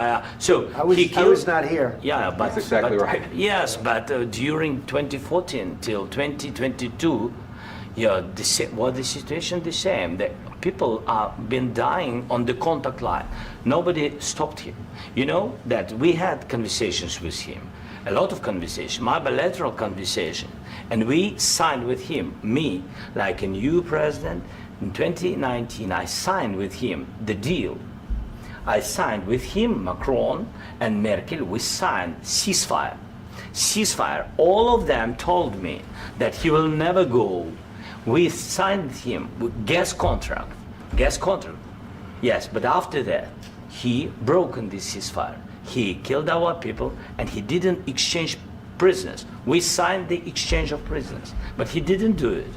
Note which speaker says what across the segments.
Speaker 1: I was not here.
Speaker 2: Yeah, but
Speaker 3: That's exactly right.
Speaker 2: Yes, but during 2014 till 2022, yeah, the situation the same. The people have been dying on the contact line. Nobody stopped him. You know that we had conversations with him, a lot of conversation, my bilateral conversation, and we signed with him, me, like a new president. In 2019, I signed with him the deal. I signed with him, Macron and Merkel, we signed ceasefire. Ceasefire. All of them told me that he will never go. We signed with him with gas contract. Yes, but after that, he broken this ceasefire. He killed our people and he didn't exchange prisoners. We signed the exchange of prisoners, but he didn't do it.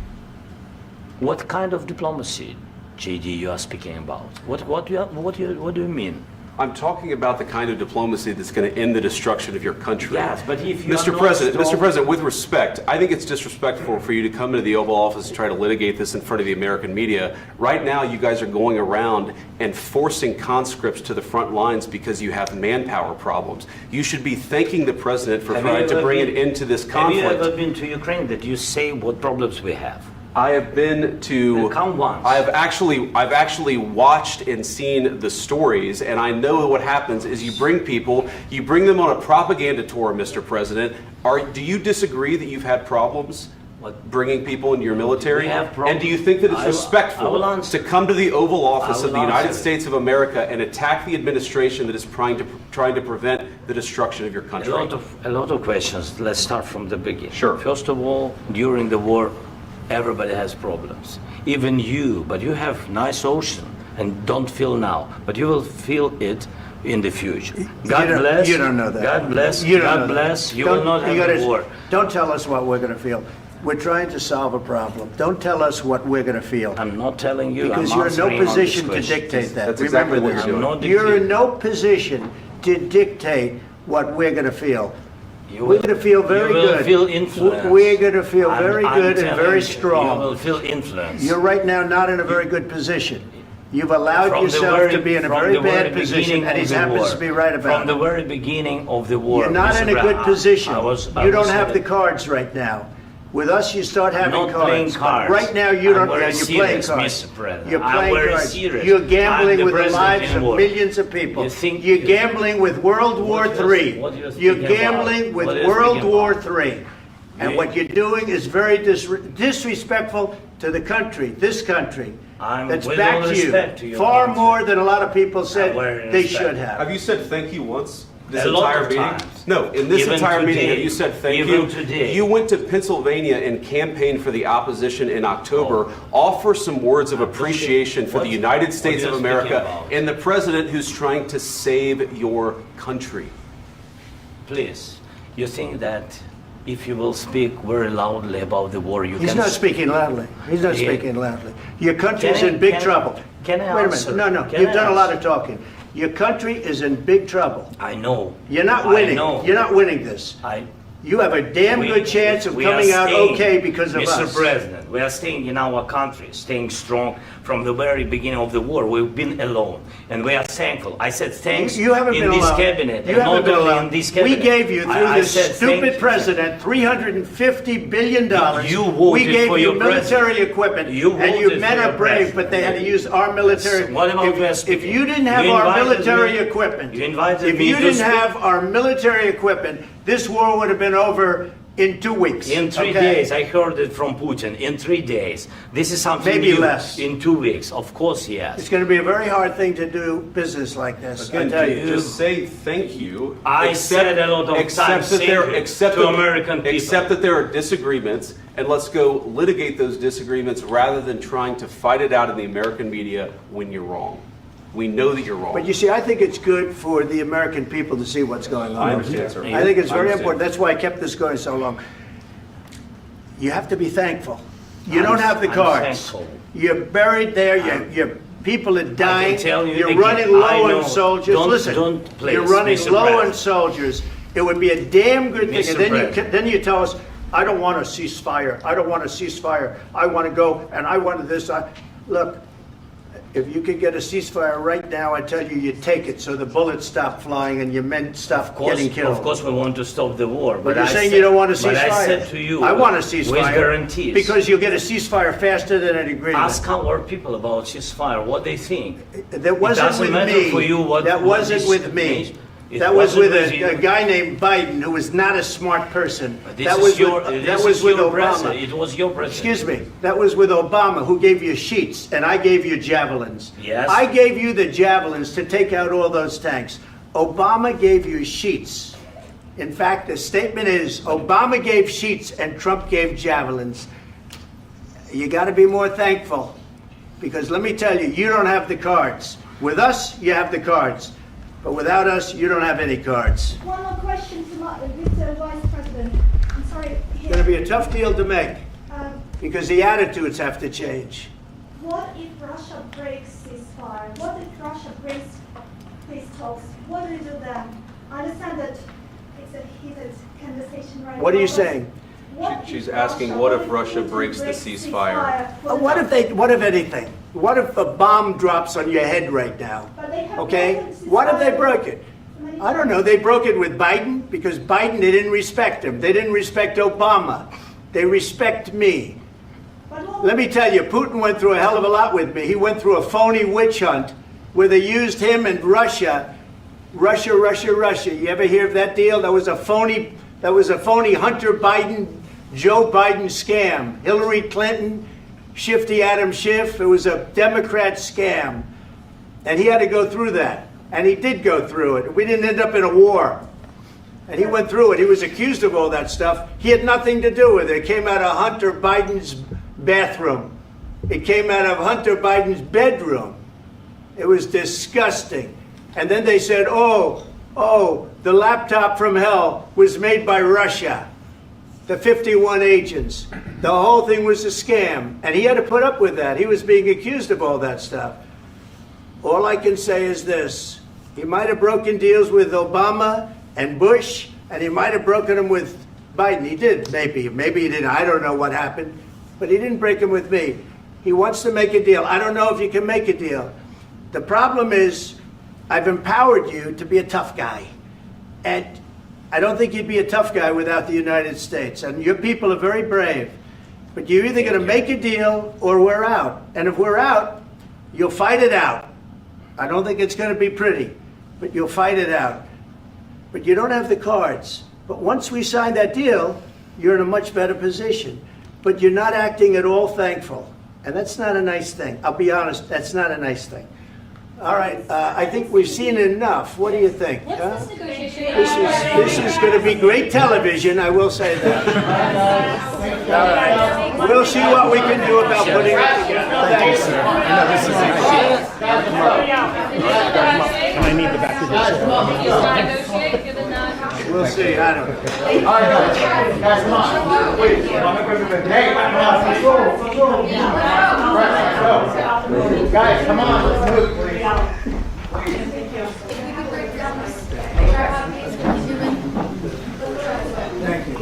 Speaker 2: What kind of diplomacy, JD, you are speaking about? What do you mean?
Speaker 3: I'm talking about the kind of diplomacy that's going to end the destruction of your country.
Speaker 2: Yes, but if you
Speaker 3: Mr. President, with respect, I think it's disrespectful for you to come into the Oval Office and try to litigate this in front of the American media. Right now, you guys are going around and forcing conscripts to the front lines because you have manpower problems. You should be thanking the President for trying to bring it into this conflict.
Speaker 2: Have you ever been to Ukraine that you say what problems we have?
Speaker 3: I have been to.
Speaker 2: Come once.
Speaker 3: I've actually watched and seen the stories, and I know what happens is you bring them on a propaganda tour, Mr. President. Do you disagree that you've had problems bringing people into your military? And do you think that it's respectful to come to the Oval Office of the United States of America and attack the administration that is trying to prevent the destruction of your country?
Speaker 2: A lot of questions. Let's start from the beginning.
Speaker 3: Sure.
Speaker 2: First of all, during the war, everybody has problems, even you, but you have nice ocean and don't feel now, but you will feel it in the future. God bless.
Speaker 1: You don't know that.
Speaker 2: God bless.
Speaker 1: You
Speaker 2: God bless. You will not have a war.
Speaker 1: Don't tell us what we're going to feel. We're trying to solve a problem. Don't tell us what we're going to feel.
Speaker 2: I'm not telling you.
Speaker 1: Because you're in no position to dictate that.
Speaker 3: That's exactly what you're doing.
Speaker 1: You're in no position to dictate what we're going to feel. We're going to feel very good.
Speaker 2: You will feel influence.
Speaker 1: We're going to feel very good and very strong.
Speaker 2: You will feel influence.
Speaker 1: You're right now not in a very good position. You've allowed yourself to be in a very bad position, and he happens to be right about it.
Speaker 2: From the very beginning of the war.
Speaker 1: You're not in a good position. You don't have the cards right now. With us, you start having cards.
Speaker 2: I'm not playing cards.
Speaker 1: Right now, you don't.
Speaker 2: You're
Speaker 1: playing cards.
Speaker 2: Mr. President.
Speaker 1: You're playing cards.
Speaker 2: Serious.
Speaker 1: You're gambling with the lives of millions of people. You're gambling with World War III. You're gambling with World War III. And what you're doing is very disrespectful to the country, this country. That's back to you. Far more than a lot of people said they should have.
Speaker 3: Have you said thank you once? This
Speaker 2: a
Speaker 3: entire
Speaker 2: lot of
Speaker 3: meeting?
Speaker 2: times.
Speaker 3: No, in this
Speaker 2: Even
Speaker 3: entire
Speaker 2: today.
Speaker 3: meeting, have you said thank
Speaker 2: Even
Speaker 3: you?
Speaker 2: today.
Speaker 3: You went to Pennsylvania and campaigned for the opposition in October. Offer some words of appreciation for the United States of America and the president who's trying to save your country.
Speaker 2: Please, you think that if you will speak very loudly about the war, you can...
Speaker 1: He's not speaking loudly. He's not speaking loudly. Your country is in big trouble.
Speaker 2: Can I
Speaker 1: Wait a
Speaker 2: answer?
Speaker 1: minute. No. You've done a lot of talking. Your country is in big trouble.
Speaker 2: I know.
Speaker 1: You're not winning.
Speaker 2: I know.
Speaker 1: You're not winning this. You have a damn good chance of coming out okay because of us.
Speaker 2: Mr. President, we are staying in our country, staying strong from the very beginning of the war. We've been alone, and we are thankful. I said thanks
Speaker 1: you haven't
Speaker 2: in
Speaker 1: been
Speaker 2: this
Speaker 1: alone.
Speaker 2: cabinet.
Speaker 1: You haven't been alone.
Speaker 2: In this cabinet.
Speaker 1: We gave you, through this stupid president, $350 billion.
Speaker 2: You voted
Speaker 1: we gave
Speaker 2: for
Speaker 1: you
Speaker 2: your
Speaker 1: military equipment, and your men are brave, but they had to use our military.
Speaker 2: What about
Speaker 1: if you didn't have our military equipment,
Speaker 2: if you
Speaker 1: didn't have our military equipment, this war would have been over in 2 weeks.
Speaker 2: In 3 days, I heard it from Putin. In 3 days, this is something
Speaker 1: maybe
Speaker 2: new.
Speaker 1: Less.
Speaker 2: In 2 weeks, of course, yes.
Speaker 1: It's going to be a very hard thing to do business like this.
Speaker 3: Again,
Speaker 1: I tell you,
Speaker 3: just say thank you.
Speaker 2: I said a lot of times to American people.
Speaker 3: Accept that there are disagreements, and let's go litigate those disagreements rather than trying to fight it out in the American media when you're wrong. We know that you're wrong.
Speaker 1: But you see, I think it's good for the American people to see what's going on.
Speaker 3: I understand, sir.
Speaker 1: I think it's very important. That's why I kept this going so long. You have to be thankful. You don't have the cards. You're buried there. Your people are dying. You're running low on soldiers. Listen, you're running low on soldiers. It would be a damn good thing. And then you tell us, I don't want a ceasefire. I don't want a ceasefire. I want to go and I want this. Look. if you could get a ceasefire right now, I tell you, you'd take it so the bullets stop flying and your men stop getting killed.
Speaker 2: Of course, we want to stop the war.
Speaker 1: But you're saying you don't want a ceasefire.
Speaker 2: But I said to you,
Speaker 1: I want a ceasefire.
Speaker 2: With guarantees.
Speaker 1: Because you'll get a ceasefire faster than an agreement.
Speaker 2: Ask our people about ceasefire, what they think.
Speaker 1: That wasn't with me.
Speaker 2: For you what,
Speaker 1: that wasn't with me. That was with a guy named Biden who was not a smart person. That was with Obama.
Speaker 2: It was your president.
Speaker 1: Excuse me. That was with Obama, who gave you sheets, and I gave you javelins.
Speaker 2: Yes.
Speaker 1: I gave you the javelins to take out all those tanks. Obama gave you sheets. In fact, the statement is Obama gave sheets and Trump gave javelins. You got to be more thankful, because let me tell you, you don't have the cards. With us, you have the cards. But without us, you don't have any cards.
Speaker 4: One more question to Mr. Vice President. I'm sorry.
Speaker 1: It's going to be a tough deal to make, because the attitudes have to change.
Speaker 4: What if Russia breaks ceasefire? What if Russia breaks peace talks? What do we do then? I understand that it's a heated conversation right now.
Speaker 1: What are you saying?
Speaker 3: She's asking, what if Russia breaks the ceasefire?
Speaker 1: What if anything? What if a bomb drops on your head right now? Okay? What if they broke it? I don't know. They broke it with Biden, because Biden, they didn't respect him. They didn't respect Obama. They respect me. Let me tell you, Putin went through a hell of a lot with me. He went through a phony witch hunt where they used him and Russia. Russia. You ever hear of that deal? That was a phony Hunter Biden, Joe Biden scam. Hillary Clinton, Shifty Adam Schiff. It was a Democrat scam. And he had to go through that. And he did go through it. We didn't end up in a war. And he went through it. He was accused of all that stuff. He had nothing to do with it. It came out of Hunter Biden's bathroom. It came out of Hunter Biden's bedroom. It was disgusting. And then they said, oh, the laptop from hell was made by Russia. The 51 agents. The whole thing was a scam. And he had to put up with that. He was being accused of all that stuff. All I can say is this. He might have broken deals with Obama and Bush, and he might have broken them with Biden. He did, maybe. Maybe he didn't. I don't know what happened. But he didn't break them with me. He wants to make a deal. I don't know if you can make a deal. The problem is, I've empowered you to be a tough guy. And I don't think you'd be a tough guy without the United States. And your people are very brave. But you're either going to make a deal or we're out. And if we're out, you'll fight it out. I don't think it's going to be pretty, but you'll fight it out. But you don't have the cards. But once we sign that deal, you're in a much better position. But you're not acting at all thankful. And that's not a nice thing. I'll be honest, that's not a nice thing. All right, I think we've seen enough. What do you think? Huh? This is going to be great television, I will say that. All right. We'll see what we can do about putting it together.
Speaker 5: Thank you, sir. I know this is and I need the back of this.
Speaker 1: We'll see. I don't know.
Speaker 5: All right, guys, come on. Wait. Hey, guys, come on. Let's move, please.
Speaker 1: Thank you.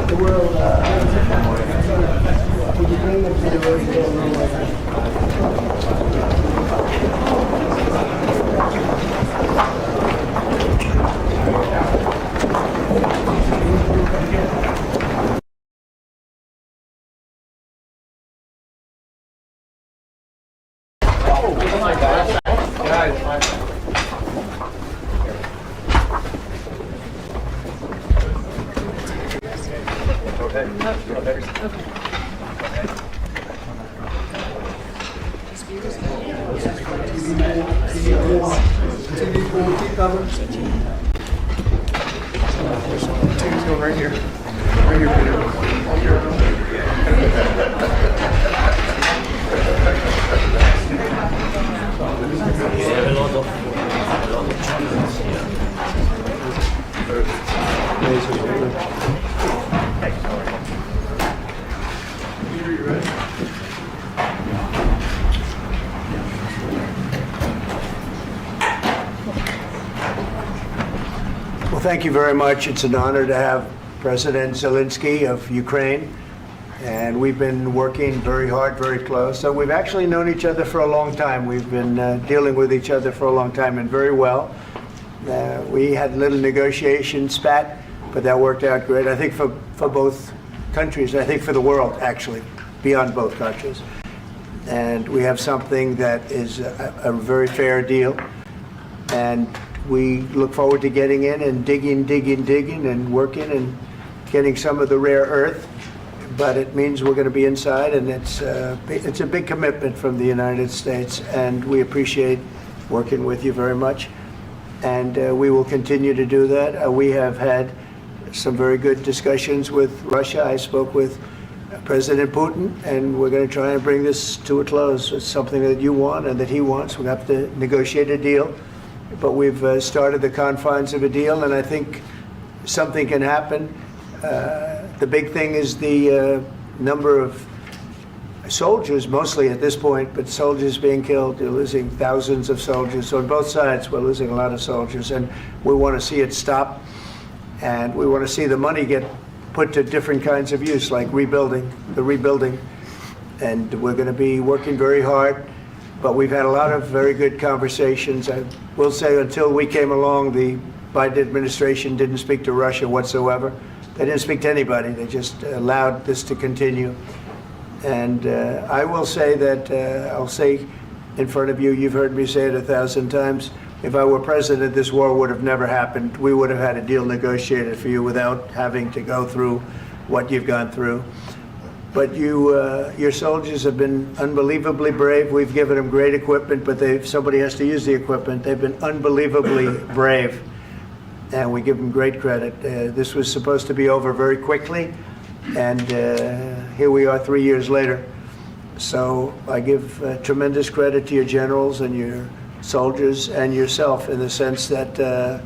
Speaker 1: The world, would you bring them to the world?
Speaker 5: Go right here. Right here, Peter.
Speaker 1: thank you very much. It's an honor to have President Zelensky of Ukraine. And we've been working very hard, very close. So we've actually known each other for a long time. We've been dealing with each other for a long time and very well. We had a little negotiation spat, but that worked out great. I think for both countries, I think for the world, actually, beyond both countries. And we have something that is a very fair deal. And we look forward to getting in and digging and working and getting some of the rare earth. But it means we're going to be inside, and it's a big commitment from the United States, and we appreciate working with you very much. And we will continue to do that. We have had some very good discussions with Russia. I spoke with President Putin, and we're going to try and bring this to a close. It's something that you want and that he wants. We have to negotiate a deal, but we've started the confines of a deal, and I think something can happen. The big thing is the number of soldiers, mostly at this point, but soldiers being killed. You're losing thousands of soldiers. So on both sides, we're losing a lot of soldiers, and we want to see it stop. And we want to see the money get put to different kinds of use, like rebuilding. And we're going to be working very hard. But we've had a lot of very good conversations. I will say until we came along, the Biden administration didn't speak to Russia whatsoever. They didn't speak to anybody. They just allowed this to continue. And I will say that, I'll say in front of you, you've heard me say it 1,000 times, if I were president, this war would have never happened. We would have had a deal negotiated for you without having to go through what you've gone through. But your soldiers have been unbelievably brave. We've given them great equipment, but somebody has to use the equipment. They've been unbelievably brave. And we give them great credit. This was supposed to be over very quickly, and here we are 3 years later. So I give tremendous credit to your generals and your soldiers and yourself in the sense that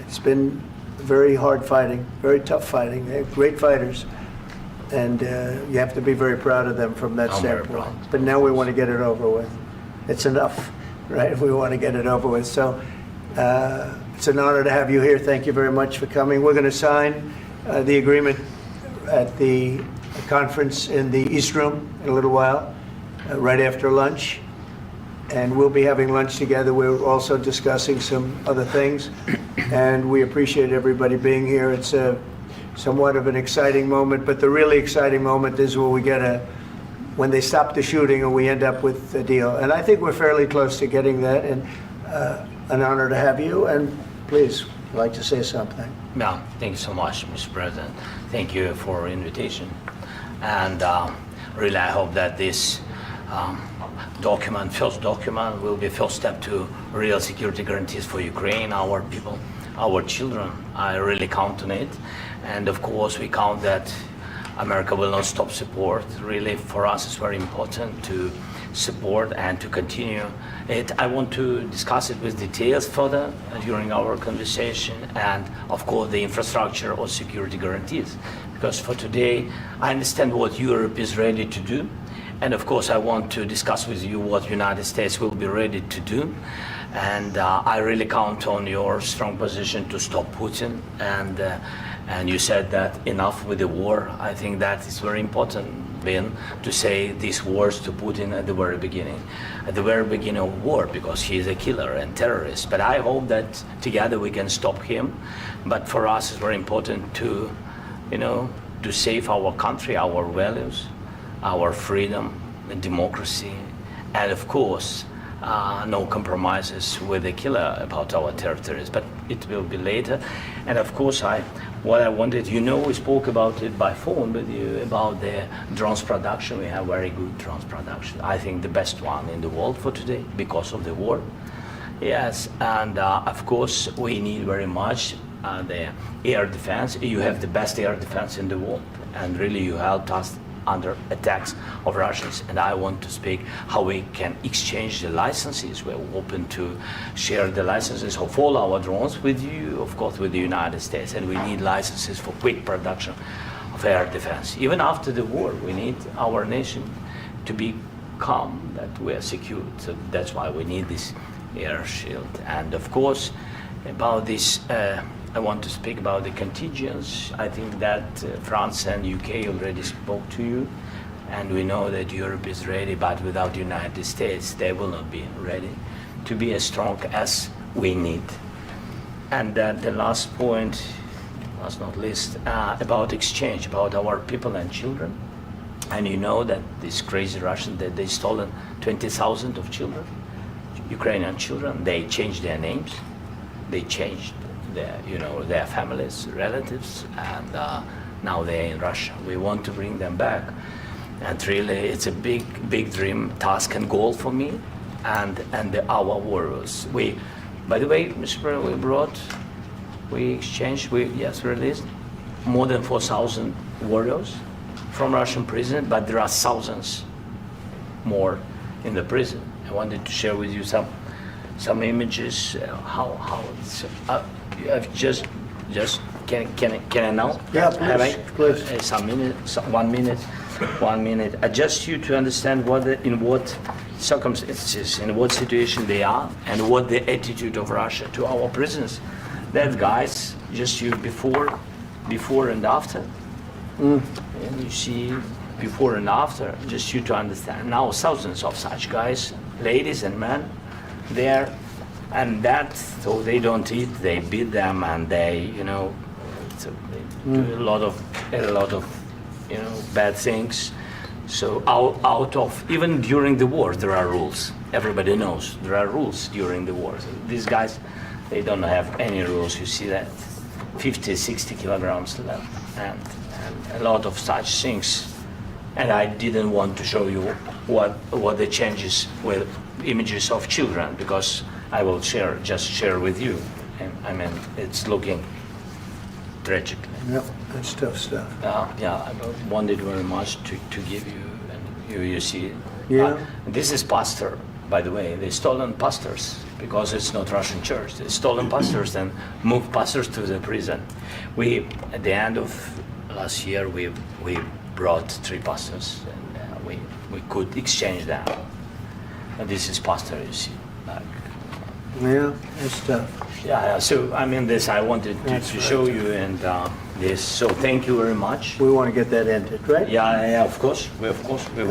Speaker 1: it's been very hard fighting, very tough fighting. They're great fighters, and you have to be very proud of them from that standpoint. But now we want to get it over with. It's enough, right? We want to get it over with. So. It's an honor to have you here. Thank you very much for coming. We're going to sign the agreement at the conference in the East Room in a little while, right after lunch. And we'll be having lunch together. We're also discussing some other things. And we appreciate everybody being here. It's somewhat of an exciting moment, but the really exciting moment is when they stop the shooting and we end up with a deal. And I think we're fairly close to getting that. And an honor to have you, and please, I'd like to say something.
Speaker 2: Yeah, thank you so much, Mr. President. Thank you for the invitation. And really, I hope that this first document, will be a first step to real security guarantees for Ukraine, our people, our children. I really count on it. And of course, we count that America will not stop support. Really, for us, it's very important to support and to continue it. I want to discuss it with details further during our conversation, and of course the infrastructure or security guarantees, because for today I understand what Europe is ready to do, and of course I want to discuss with you what United States will be ready to do. And I really count on your strong position to stop Putin, and you said that enough with the war. I think that is very important, Ben, to say these words to Putin at the very beginning of war, because he is a killer and terrorist. But I hope that together we can stop him. But for us, it's very important to, to save our country, our values, our freedom, and democracy, and of course, no compromises with the killer about our territories, but it will be later. And of course, what I wanted, we spoke about it by phone with you about the drones production. We have very good drones production. I think the best one in the world for today because of the war. Yes, and of course, we need very much the air defense. You have the best air defense in the world, and really you helped us under attacks of Russians, and I want to speak how we can exchange the licenses. We're open to share the licenses of all our drones with you, of course, with the United States, and we need licenses for quick production of air defense. Even after the war, we need our nation to be calm, that we are secure. So that's why we need this air shield. And of course, about this I want to speak about the contingents. I think that France and UK already spoke to you, and we know that Europe is ready, but without the United States, they will not be ready to be as strong as we need. And the last point, last not least, about exchange, about our people and children. And you know that these crazy Russians, that they stolen 20,000 of children, Ukrainian children. They changed their names, they changed their families, relatives, and now they're in Russia. We want to bring them back, and really, it's a big dream, task, and goal for me, and our warriors. By the way, Mr. President, we exchanged, released more than 4,000 warriors from Russian prison, but there are thousands more in the prison. I wanted to share with you some images. How it's. I've just can I now?
Speaker 1: Yeah, please.
Speaker 2: One minute. Just you to understand in what circumstances, in what situation they are, and what the attitude of Russia to our prisoners. That guys, just you before and after. And you see before and after, just you to understand. Now thousands of such guys, ladies and men, there, and that, so they don't eat, they beat them, and they, they do a lot of, bad things. So out of, even during the war, there are rules. Everybody knows there are rules during the war. So these guys, they don't have any rules. You see that 50, 60 kilograms left, and a lot of such things. And I didn't want to show you what the changes with images of children, because I will just share with you. And I mean, it's looking tragically.
Speaker 1: Yep, that's tough stuff.
Speaker 2: I wanted very much to give you, and you see it.
Speaker 1: Yeah.
Speaker 2: This is pastor, by the way. They stolen pastors because it's not Russian church. They stolen pastors and moved pastors to the prison. At the end of last year, we brought 3 pastors, and we could exchange them. And this is pastor, you see.
Speaker 1: Yeah, it's tough.
Speaker 2: Yeah. So I mean, this I wanted to show you, and this. So thank you very much.
Speaker 1: We want to get that ended, right?
Speaker 2: Yeah. Of course, we
Speaker 1: And I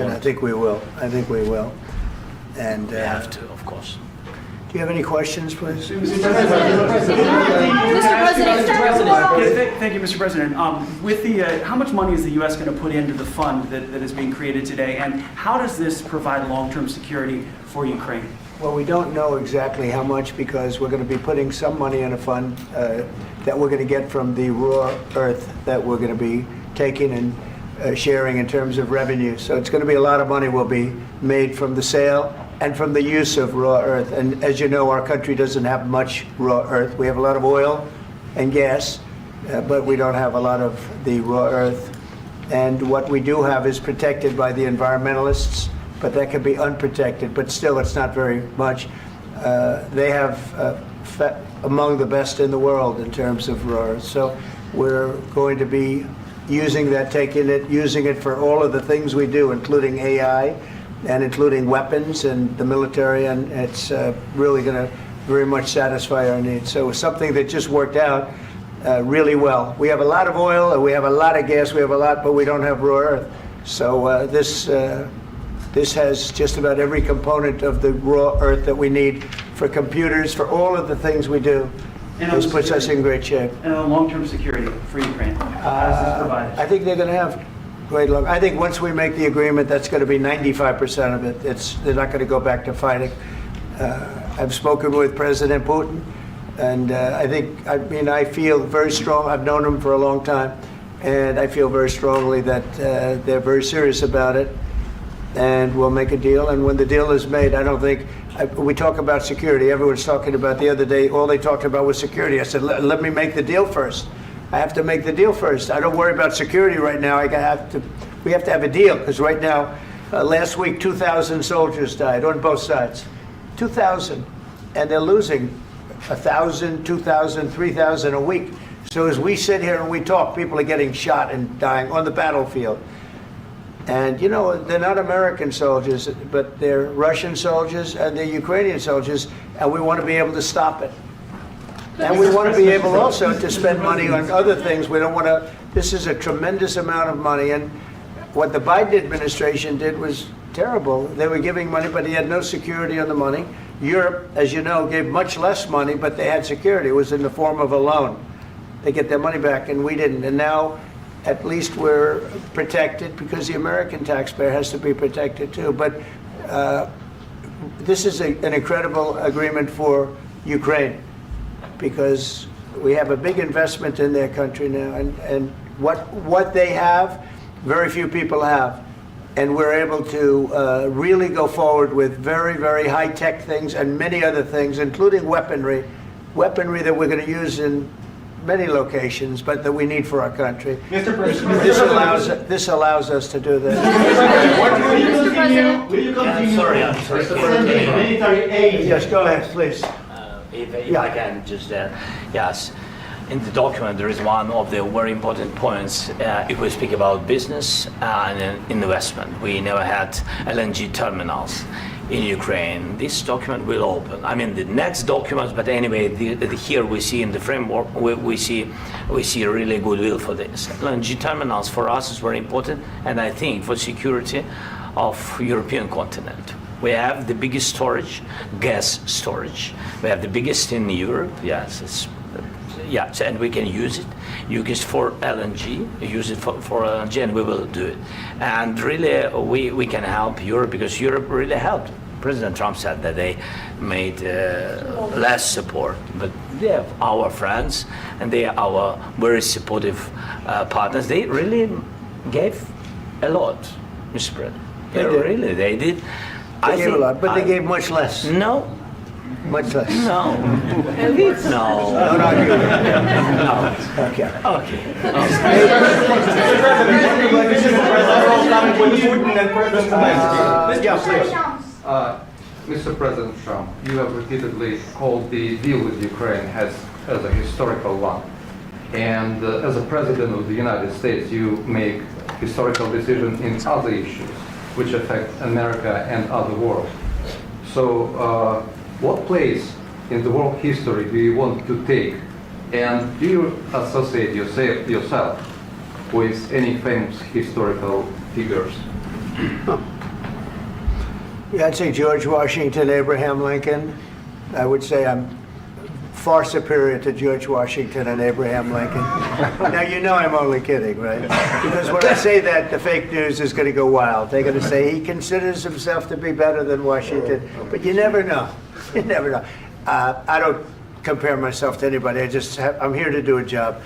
Speaker 2: want.
Speaker 1: think we will. And
Speaker 2: We have to, of course.
Speaker 1: do you have any questions, please?
Speaker 6: Mr. President. Thank you, Mr. President. With how much money is the U.S. going to put into the fund that is being created today, and how does this provide long-term security for Ukraine?
Speaker 1: Well, we don't know exactly how much, because we're going to be putting some money in a fund that we're going to get from the raw earth that we're going to be taking and sharing in terms of revenue. So it's going to be a lot of money will be made from the sale and from the use of raw earth. And as you know, our country doesn't have much raw earth. We have a lot of oil and gas, but we don't have a lot of the raw earth. And what we do have is protected by the environmentalists, but that can be unprotected, but still it's not very much. They have among the best in the world in terms of raw earth. So we're going to be using that, using it for all of the things we do, including AI and including weapons and the military, and it's really going to very much satisfy our needs. So it's something that just worked out really well. We have a lot of oil, and we have a lot of gas, but we don't have raw earth. So this has just about every component of the raw earth that we need for computers, for all of the things we do. This puts us in great shape.
Speaker 6: And on long-term security for Ukraine, how does this provide?
Speaker 1: I think they're going to have great luck. I think once we make the agreement, that's going to be 95% of it. They're not going to go back to fighting. I've spoken with President Putin, and I feel very strong. I've known him for a long time, and I feel very strongly that they're very serious about it. And we'll make a deal. And when the deal is made, I don't think we talk about security. Everyone's talking about the other day. All they talked about was security. I said, let me make the deal first. I have to make the deal first. I don't worry about security right now. We have to have a deal, because right now, last week, 2,000 soldiers died on both sides. 2,000, and they're losing 1,000, 2,000, 3,000 a week. So as we sit here and we talk, people are getting shot and dying on the battlefield. And, they're not American soldiers, but they're Russian soldiers and they're Ukrainian soldiers, and we want to be able to stop it. And we want to be able also to spend money on other things. We don't want to, this is a tremendous amount of money. And what the Biden administration did was terrible. They were giving money, but he had no security on the money. Europe, as you know, gave much less money, but they had security. It was in the form of a loan. They get their money back, and we didn't. And now, at least we're protected because the American taxpayer has to be protected too. But this is an incredible agreement for Ukraine because we have a big investment in their country now, and what they have, very few people have. And we're able to really go forward with very, very high-tech things and many other things, including weaponry that we're going to use in many locations, but that we need for our country.
Speaker 5: Mr. President,
Speaker 1: This allows us to do this.
Speaker 5: will you continue
Speaker 2: I'm sorry.
Speaker 5: sending military aid?
Speaker 1: Yes, go ahead, please.
Speaker 2: If I can just, yes. In the document, there is one of the very important points. If we speak about business and investment, we never had LNG terminals in Ukraine. This document will open. I mean, the next documents, but anyway, here we see in the framework, we see really goodwill for this. LNG terminals for us is very important, and I think for security of European continent. We have the biggest storage, gas storage. We have the biggest in Europe. Yes, yes, and we can use it. Use it for LNG. Use it for LNG, and we will do it. And really, we can help Europe because Europe really helped. President Trump said that they made less support, but they are our friends and they are our very supportive partners. They really gave a lot, Mr. President. They did.
Speaker 1: They gave a lot, but they gave much less.
Speaker 2: No.
Speaker 1: Much less.
Speaker 2: No. No.
Speaker 1: Not you. No. Okay.
Speaker 2: Okay.
Speaker 7: Mr. President Trump, you have repeatedly called the deal with Ukraine as a historical one. And as a President of the United States, you make historical decisions in other issues which affect America and other world. So what place in the world history do you want to take? And do you associate yourself with any famous historical figures?
Speaker 1: Yeah, I'd say George Washington, Abraham Lincoln. I would say I'm far superior to George Washington and Abraham Lincoln. Now, you know I'm only kidding, right? Because when I say that, the fake news is going to go wild. They're going to say he considers himself to be better than Washington. But you never know. You never know. I don't compare myself to anybody. I'm here to do a job.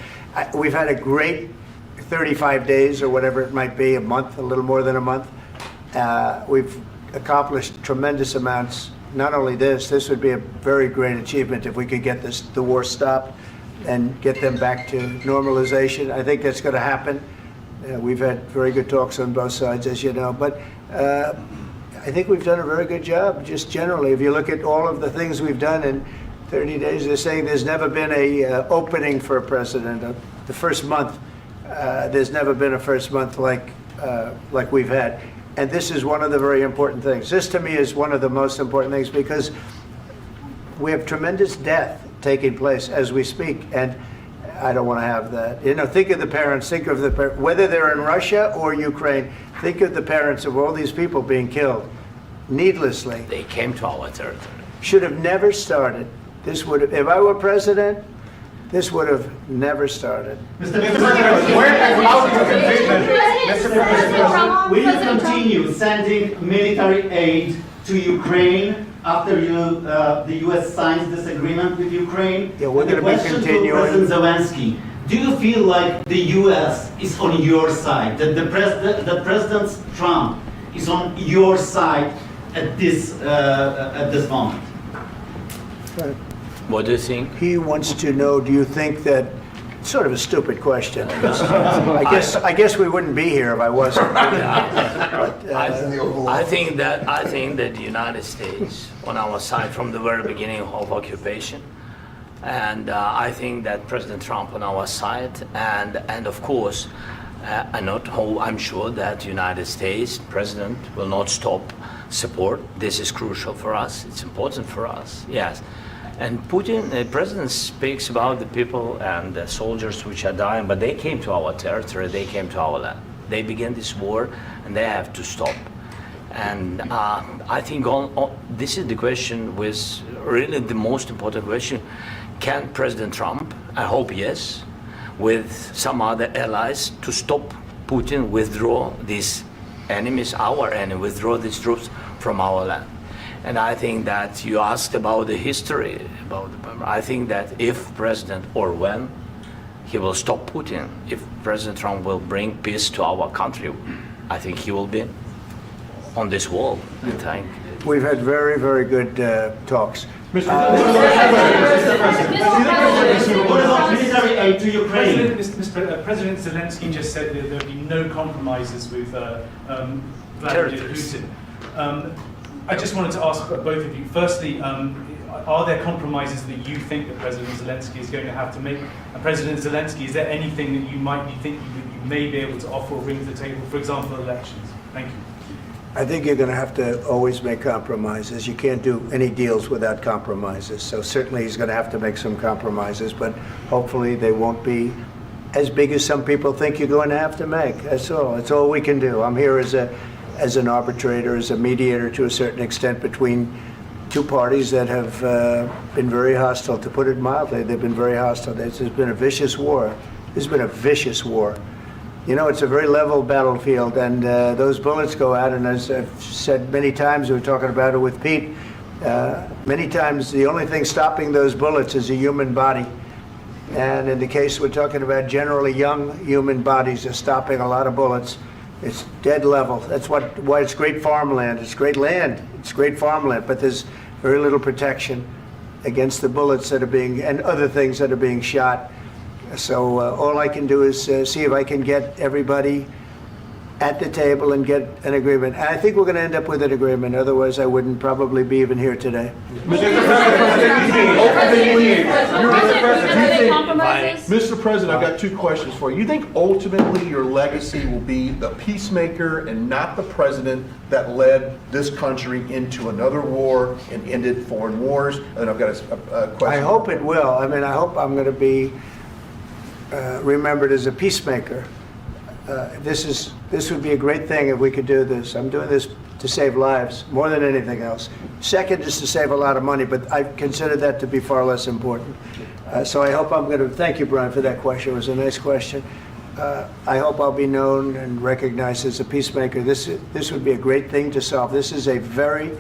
Speaker 1: We've had a great 35 days or whatever it might be, a month, a little more than a month. We've accomplished tremendous amounts. Not only this would be a very great achievement if we could get the war stopped and get them back to normalization. I think that's going to happen. We've had very good talks on both sides, as you know. But I think we've done a very good job, just generally. If you look at all of the things we've done in 30 days, they're saying there's never been a opening for a president. The first month, there's never been a first month like we've had. And this is one of the very important things. This, to me, is one of the most important things because we have tremendous death taking place as we speak, and I don't want to have that. You know, think of the parents, whether they're in Russia or Ukraine, think of the parents of all these people being killed needlessly.
Speaker 2: They came to our territory.
Speaker 1: Should have never started. This would have, if I were president, this would have never started.
Speaker 5: Mr. President, where has out your conviction? Mr. President, will you continue sending military aid to Ukraine after the U.S. signs this agreement with Ukraine?
Speaker 1: Yeah, we're going to be continuing.
Speaker 5: To President Zelensky, do you feel like the U.S. is on your side? That President Trump is on your side at this moment?
Speaker 1: Right.
Speaker 2: What do you think?
Speaker 1: He wants to know, do you think that, sort of a stupid question. I guess we wouldn't be here if I wasn't.
Speaker 2: I think that the United States on our side from the very beginning of occupation, and I think that President Trump on our side, and of course, I'm sure that the United States President will not stop support. This is crucial for us. It's important for us. Yes. And Putin, the president speaks about the people and the soldiers which are dying, but they came to our territory, they came to our land. They began this war, and they have to stop. And I think this is the question, with really the most important question. Can President Trump, I hope yes, with some other allies, to stop Putin, withdraw these enemies, our enemy, withdraw these troops from our land? And I think that you asked about the history, I think that if President, or when, he will stop Putin, if President Trump will bring peace to our country, I think he will be on this wall. I think.
Speaker 1: We've had very, very good talks.
Speaker 5: What about military aid to Ukraine?
Speaker 8: President Zelensky just said that there would be no compromises with Vladimir Putin. I just wanted to ask both of you, firstly, are there compromises that you think that President Zelensky is going to have to make? And President Zelensky, is there anything that you might be thinking that you may be able to offer or bring to the table, for example, elections? Thank you.
Speaker 1: I think you're going to have to always make compromises. You can't do any deals without compromises. So certainly he's going to have to make some compromises, but hopefully they won't be as big as some people think you're going to have to make. That's all. That's all we can do. I'm here as an arbitrator, as a mediator to a certain extent between two parties that have been very hostile, to put it mildly. They've been very hostile. There's been a vicious war. There's been a vicious war. You know, it's a very level battlefield, and those bullets go out, and as I've said many times, we were talking about it with Pete, many times the only thing stopping those bullets is a human body. And in the case we're talking about, generally young human bodies are stopping a lot of bullets. It's dead level. That's why it's great farmland. It's great land. It's great farmland, but there's very little protection against the bullets that are being, and other things that are being shot. So all I can do is see if I can get everybody at the table and get an agreement. And I think we're going to end up with an agreement. Otherwise, I wouldn't probably be even here today.
Speaker 9: Mr. President, I've got two questions for you. You think ultimately your legacy will be the peacemaker and not the president that led this country into another war and ended foreign wars? And I've got a question.
Speaker 1: I hope it will. I mean, I hope I'm going to be remembered as a peacemaker. This would be a great thing if we could do this. I'm doing this to save lives more than anything else. Second is to save a lot of money, but I consider that to be far less important. So I hope I'm going to, thank you, Brian, for that question. It was a nice question. I hope I'll be known and recognized as a peacemaker. This would be a great thing to solve. This is a very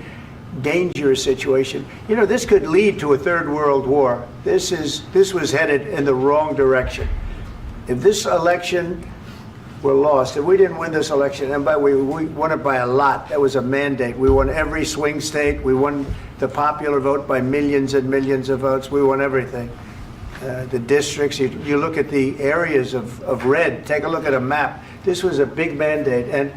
Speaker 1: dangerous situation. You know, this could lead to a third world war. This was headed in the wrong direction. If this election were lost, if we didn't win this election, and by the way, we won it by a lot. That was a mandate. We won every swing state. We won the popular vote by millions and millions of votes. We won everything. The districts, you look at the areas of red, take a look at a map. This was a big mandate, and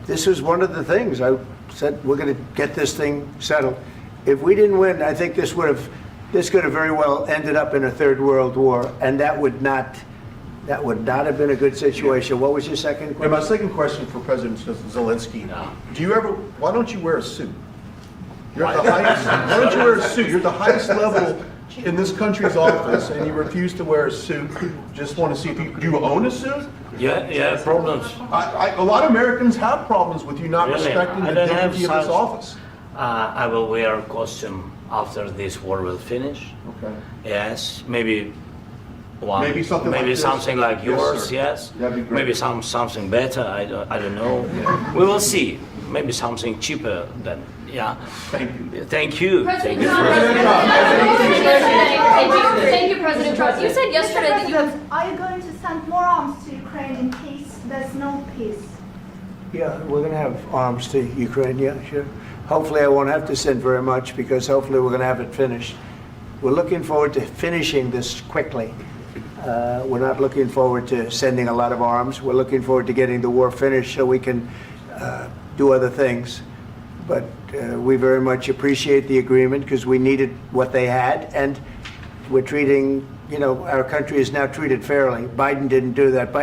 Speaker 1: this was one of the things. I said, we're going to get this thing settled. If we didn't win, I think this could have very well ended up in a third world war, and that would not have been a good situation. What was your second question?
Speaker 9: And my second question for President Zelensky, why don't you wear a suit? You're at the highest, why don't you wear a suit? You're at the highest level in this country's office, and you refuse to wear a suit. Just want to see if do you own a suit?
Speaker 2: Yeah, problems.
Speaker 9: A lot of Americans have problems with you not respecting the dignity of this office.
Speaker 2: I will wear a costume after this war will finish.
Speaker 9: Okay.
Speaker 2: Yes, maybe
Speaker 9: something
Speaker 2: like yours.
Speaker 9: Yes. That'd be great.
Speaker 2: Maybe something better. I don't know. We will see. Maybe something cheaper than. Yeah.
Speaker 9: Thank you.
Speaker 2: Thank you.
Speaker 10: President Trump. Thank you, President Trump. You said yesterday that you.
Speaker 4: Are you going to send more arms to Ukraine in case there's no peace?
Speaker 1: Yeah, we're going to have arms to Ukraine, yeah, sure. Hopefully I won't have to send very much, because hopefully we're going to have it finished. We're looking forward to finishing this quickly. We're not looking forward to sending a lot of arms. We're looking forward to getting the war finished so we can do other things. But we very much appreciate the agreement, because we needed what they had, and we're treating, our country is now treated fairly. Biden didn't do that.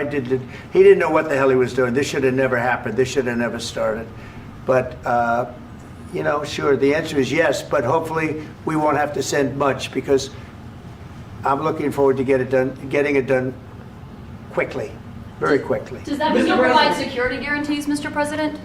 Speaker 1: He didn't know what the hell he was doing. This should have never happened. This should have never started. But, you know, sure, the answer is yes, but hopefully we won't have to send much because I'm looking forward to getting it done quickly, very quickly.
Speaker 10: Does that mean you'll provide security guarantees, Mr. President?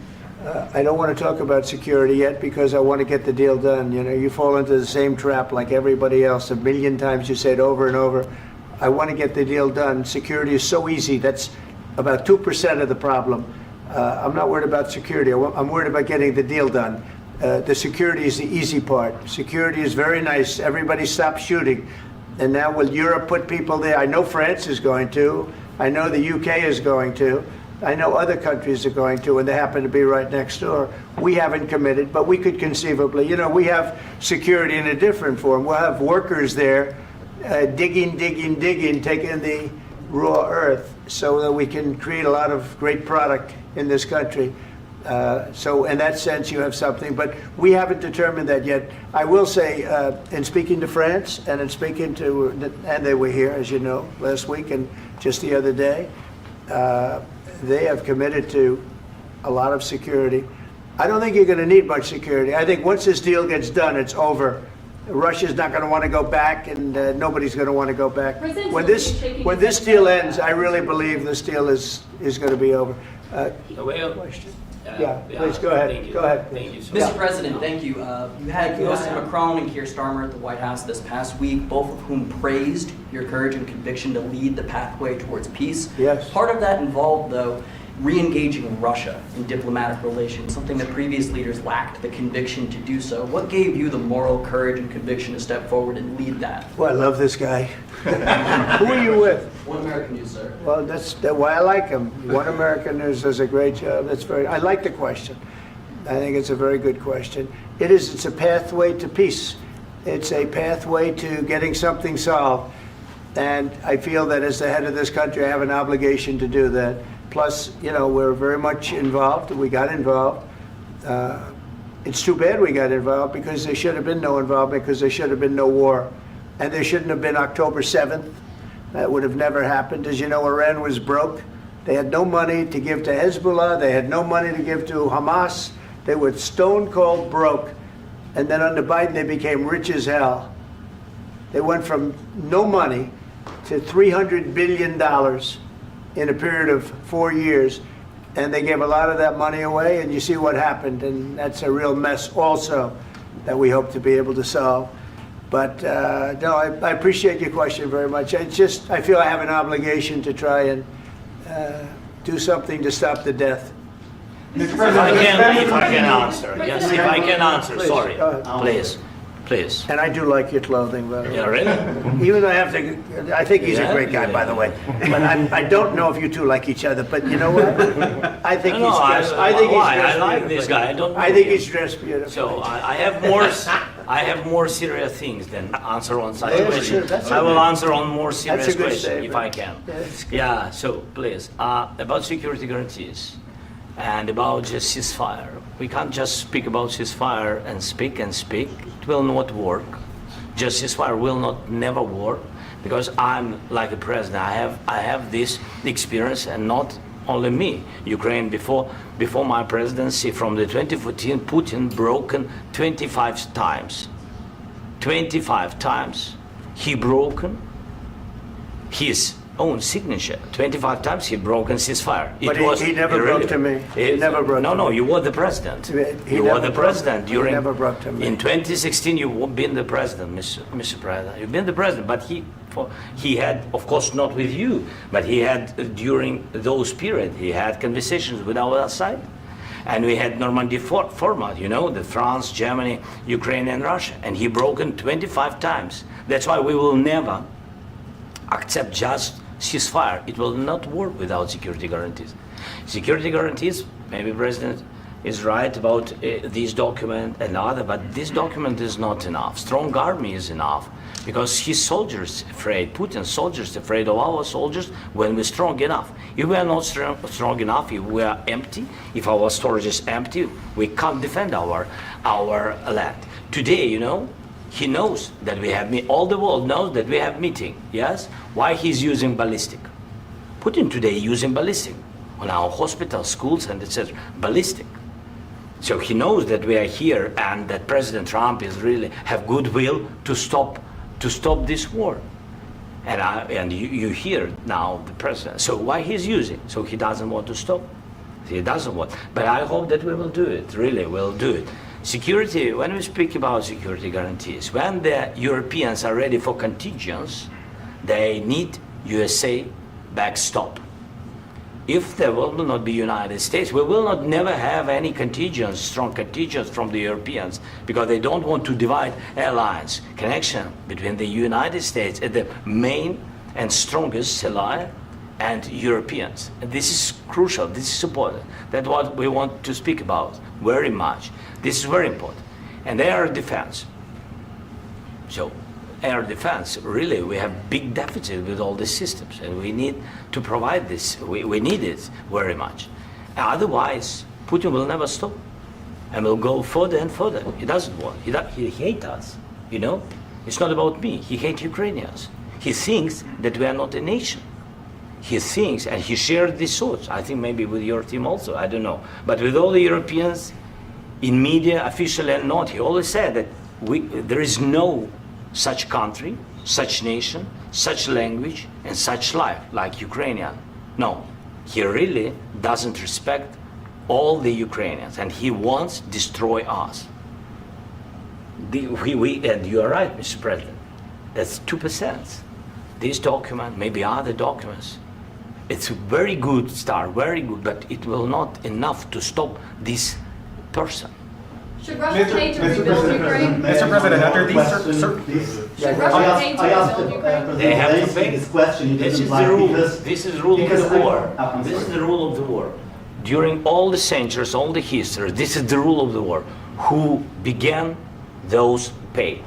Speaker 1: I don't want to talk about security yet because I want to get the deal done. You know, you fall into the same trap like everybody else. A million times you say it over and over. I want to get the deal done. Security is so easy. That's about 2% of the problem. I'm not worried about security. I'm worried about getting the deal done. The security is the easy part. Security is very nice. Everybody stopped shooting. And now will Europe put people there? I know France is going to. I know the UK is going to. I know other countries are going to, and they happen to be right next door. We haven't committed, but we could conceivably. You know, we have security in a different form. We'll have workers there digging, taking the raw earth so that we can create a lot of great product in this country. So in that sense, you have something, but we haven't determined that yet. I will say, in speaking to France and in speaking to, and they were here, as you know, last week and just the other day, they have committed to a lot of security. I don't think you're going to need much security. I think once this deal gets done, it's over. Russia's not going to want to go back, and nobody's going to want to go back. When this deal ends, I really believe this deal is going to be over. Question? Yeah, please go ahead. Go ahead.
Speaker 11: Thank you. Mr. President, thank you. You had President Macron and Keir Starmer at the White House this past week, both of whom praised your courage and conviction to lead the pathway towards peace.
Speaker 1: Yes.
Speaker 11: Part of that involved, though, re-engaging Russia in diplomatic relations, something that previous leaders lacked the conviction to do so. What gave you the moral courage and conviction to step forward and lead that?
Speaker 1: Well, I love this guy. Who are you with?
Speaker 11: One American News, sir.
Speaker 1: Well, that's why I like him. One American News does a great job. I like the question. I think it's a very good question. It's a pathway to peace. It's a pathway to getting something solved. And I feel that as the head of this country, I have an obligation to do that. Plus, you know, we're very much involved. We got involved. It's too bad we got involved because there should have been no involvement, because there should have been no war. And there shouldn't have been October 7th. That would have never happened. As you know, Iran was broke. They had no money to give to Hezbollah. They had no money to give to Hamas. They were stone cold broke. And then under Biden, they became rich as hell. They went from no money to $300 billion in a period of 4 years. And they gave a lot of that money away, and you see what happened. And that's a real mess also that we hope to be able to solve. But no, I appreciate your question very much. I feel I have an obligation to try and do something to stop the death.
Speaker 2: If I can answer. Yes, if I can answer.
Speaker 1: Please,
Speaker 2: Sorry. Please.
Speaker 1: And I do like your clothing, by the way.
Speaker 2: Yeah, really?
Speaker 1: Even though I think he's a great guy, by the way. But I don't know if you two like each other. But you know what? I think he's dressed.
Speaker 2: I like this guy.
Speaker 1: I think he's dressed beautifully.
Speaker 2: So I have more serious things than answer on such questions.
Speaker 1: Sure,
Speaker 2: I will answer on more serious
Speaker 1: That's a good
Speaker 2: questions
Speaker 1: statement.
Speaker 2: if I can. Yeah. So please, about security guarantees and about just ceasefire. We can't just speak about ceasefire and speak. It will not work. Just ceasefire will never work, because I'm like a president. I have this experience, and not only me. Ukraine before my presidency, from the 2014, Putin broken 25 times. 25 times he broken his own signature. 25 times he broken ceasefire.
Speaker 1: But he never broke to me. He never broke to me.
Speaker 2: No, you were the president. You were the president during.
Speaker 1: He never broke to me.
Speaker 2: In 2016, you've been the president, Mr. President. You've been the president, but he had, of course, not with you, but he had during those period. He had conversations with our side, and we had Normandy format. You know, the France, Germany, Ukraine, and Russia, and he broken 25 times. That's why we will never accept just ceasefire. It will not work without security guarantees. Security guarantees, maybe President is right about this document and other, but this document is not enough. Strong army is enough, because his soldiers afraid, Putin's soldiers afraid of our soldiers when we're strong enough. If we are not strong enough, if we are empty, if our storage is empty, we can't defend our land. Today, you know, he knows that we have all the world knows that we have meeting. Yes, why he's using ballistic? Putin today using ballistic on our hospitals, schools, and etc. Ballistic. So he knows that we are here and that President Trump is really have goodwill to stop this war. And you hear now the president. So why he's using? So he doesn't want to stop. He doesn't want. But I hope that we will do it. Really, we'll do it. Security. When we speak about security guarantees, when the Europeans are ready for contingents, they need USA backstop. If there will not be United States, we will not never have any contingents, strong contingents from the Europeans, because they don't want to divide alliance connection between the United States and the main and strongest ally and Europeans. And this is crucial, this is important. That's what we want to speak about very much. This is very important. And air defense. So air defense, really, we have big deficit with all these systems, and we need to provide this. We need it very much. Otherwise, Putin will never stop, and will go further and further. He doesn't want. He hates us. You know, it's not about me. He hates Ukrainians. He thinks that we are not a nation. He thinks, and he shared these thoughts. I think maybe with your team also. I don't know, but with all the Europeans, in media, officially and not, he always said that there is no such country, such nation, such language, and such life like Ukrainian. No, he really doesn't respect all the Ukrainians, and he wants to destroy us. And you are right, Mr. President. That's 2%. This document, maybe other documents, it's a very good start, very good, but it will not enough to stop this person.
Speaker 10: Should Russia pay to rebuild Ukraine?
Speaker 6: Mr. President, under these
Speaker 10: Should Russia pay to rebuild Ukraine?
Speaker 2: They have to pay.
Speaker 5: This question you
Speaker 2: This
Speaker 5: didn't
Speaker 2: is the
Speaker 5: like
Speaker 2: rule.
Speaker 5: because-
Speaker 2: This is the rule of
Speaker 5: because
Speaker 2: the war.
Speaker 5: I'm
Speaker 2: This is
Speaker 5: sorry.
Speaker 2: the rule of the war. During all the centuries, all the history, this is the rule of the war. Who began, those pay.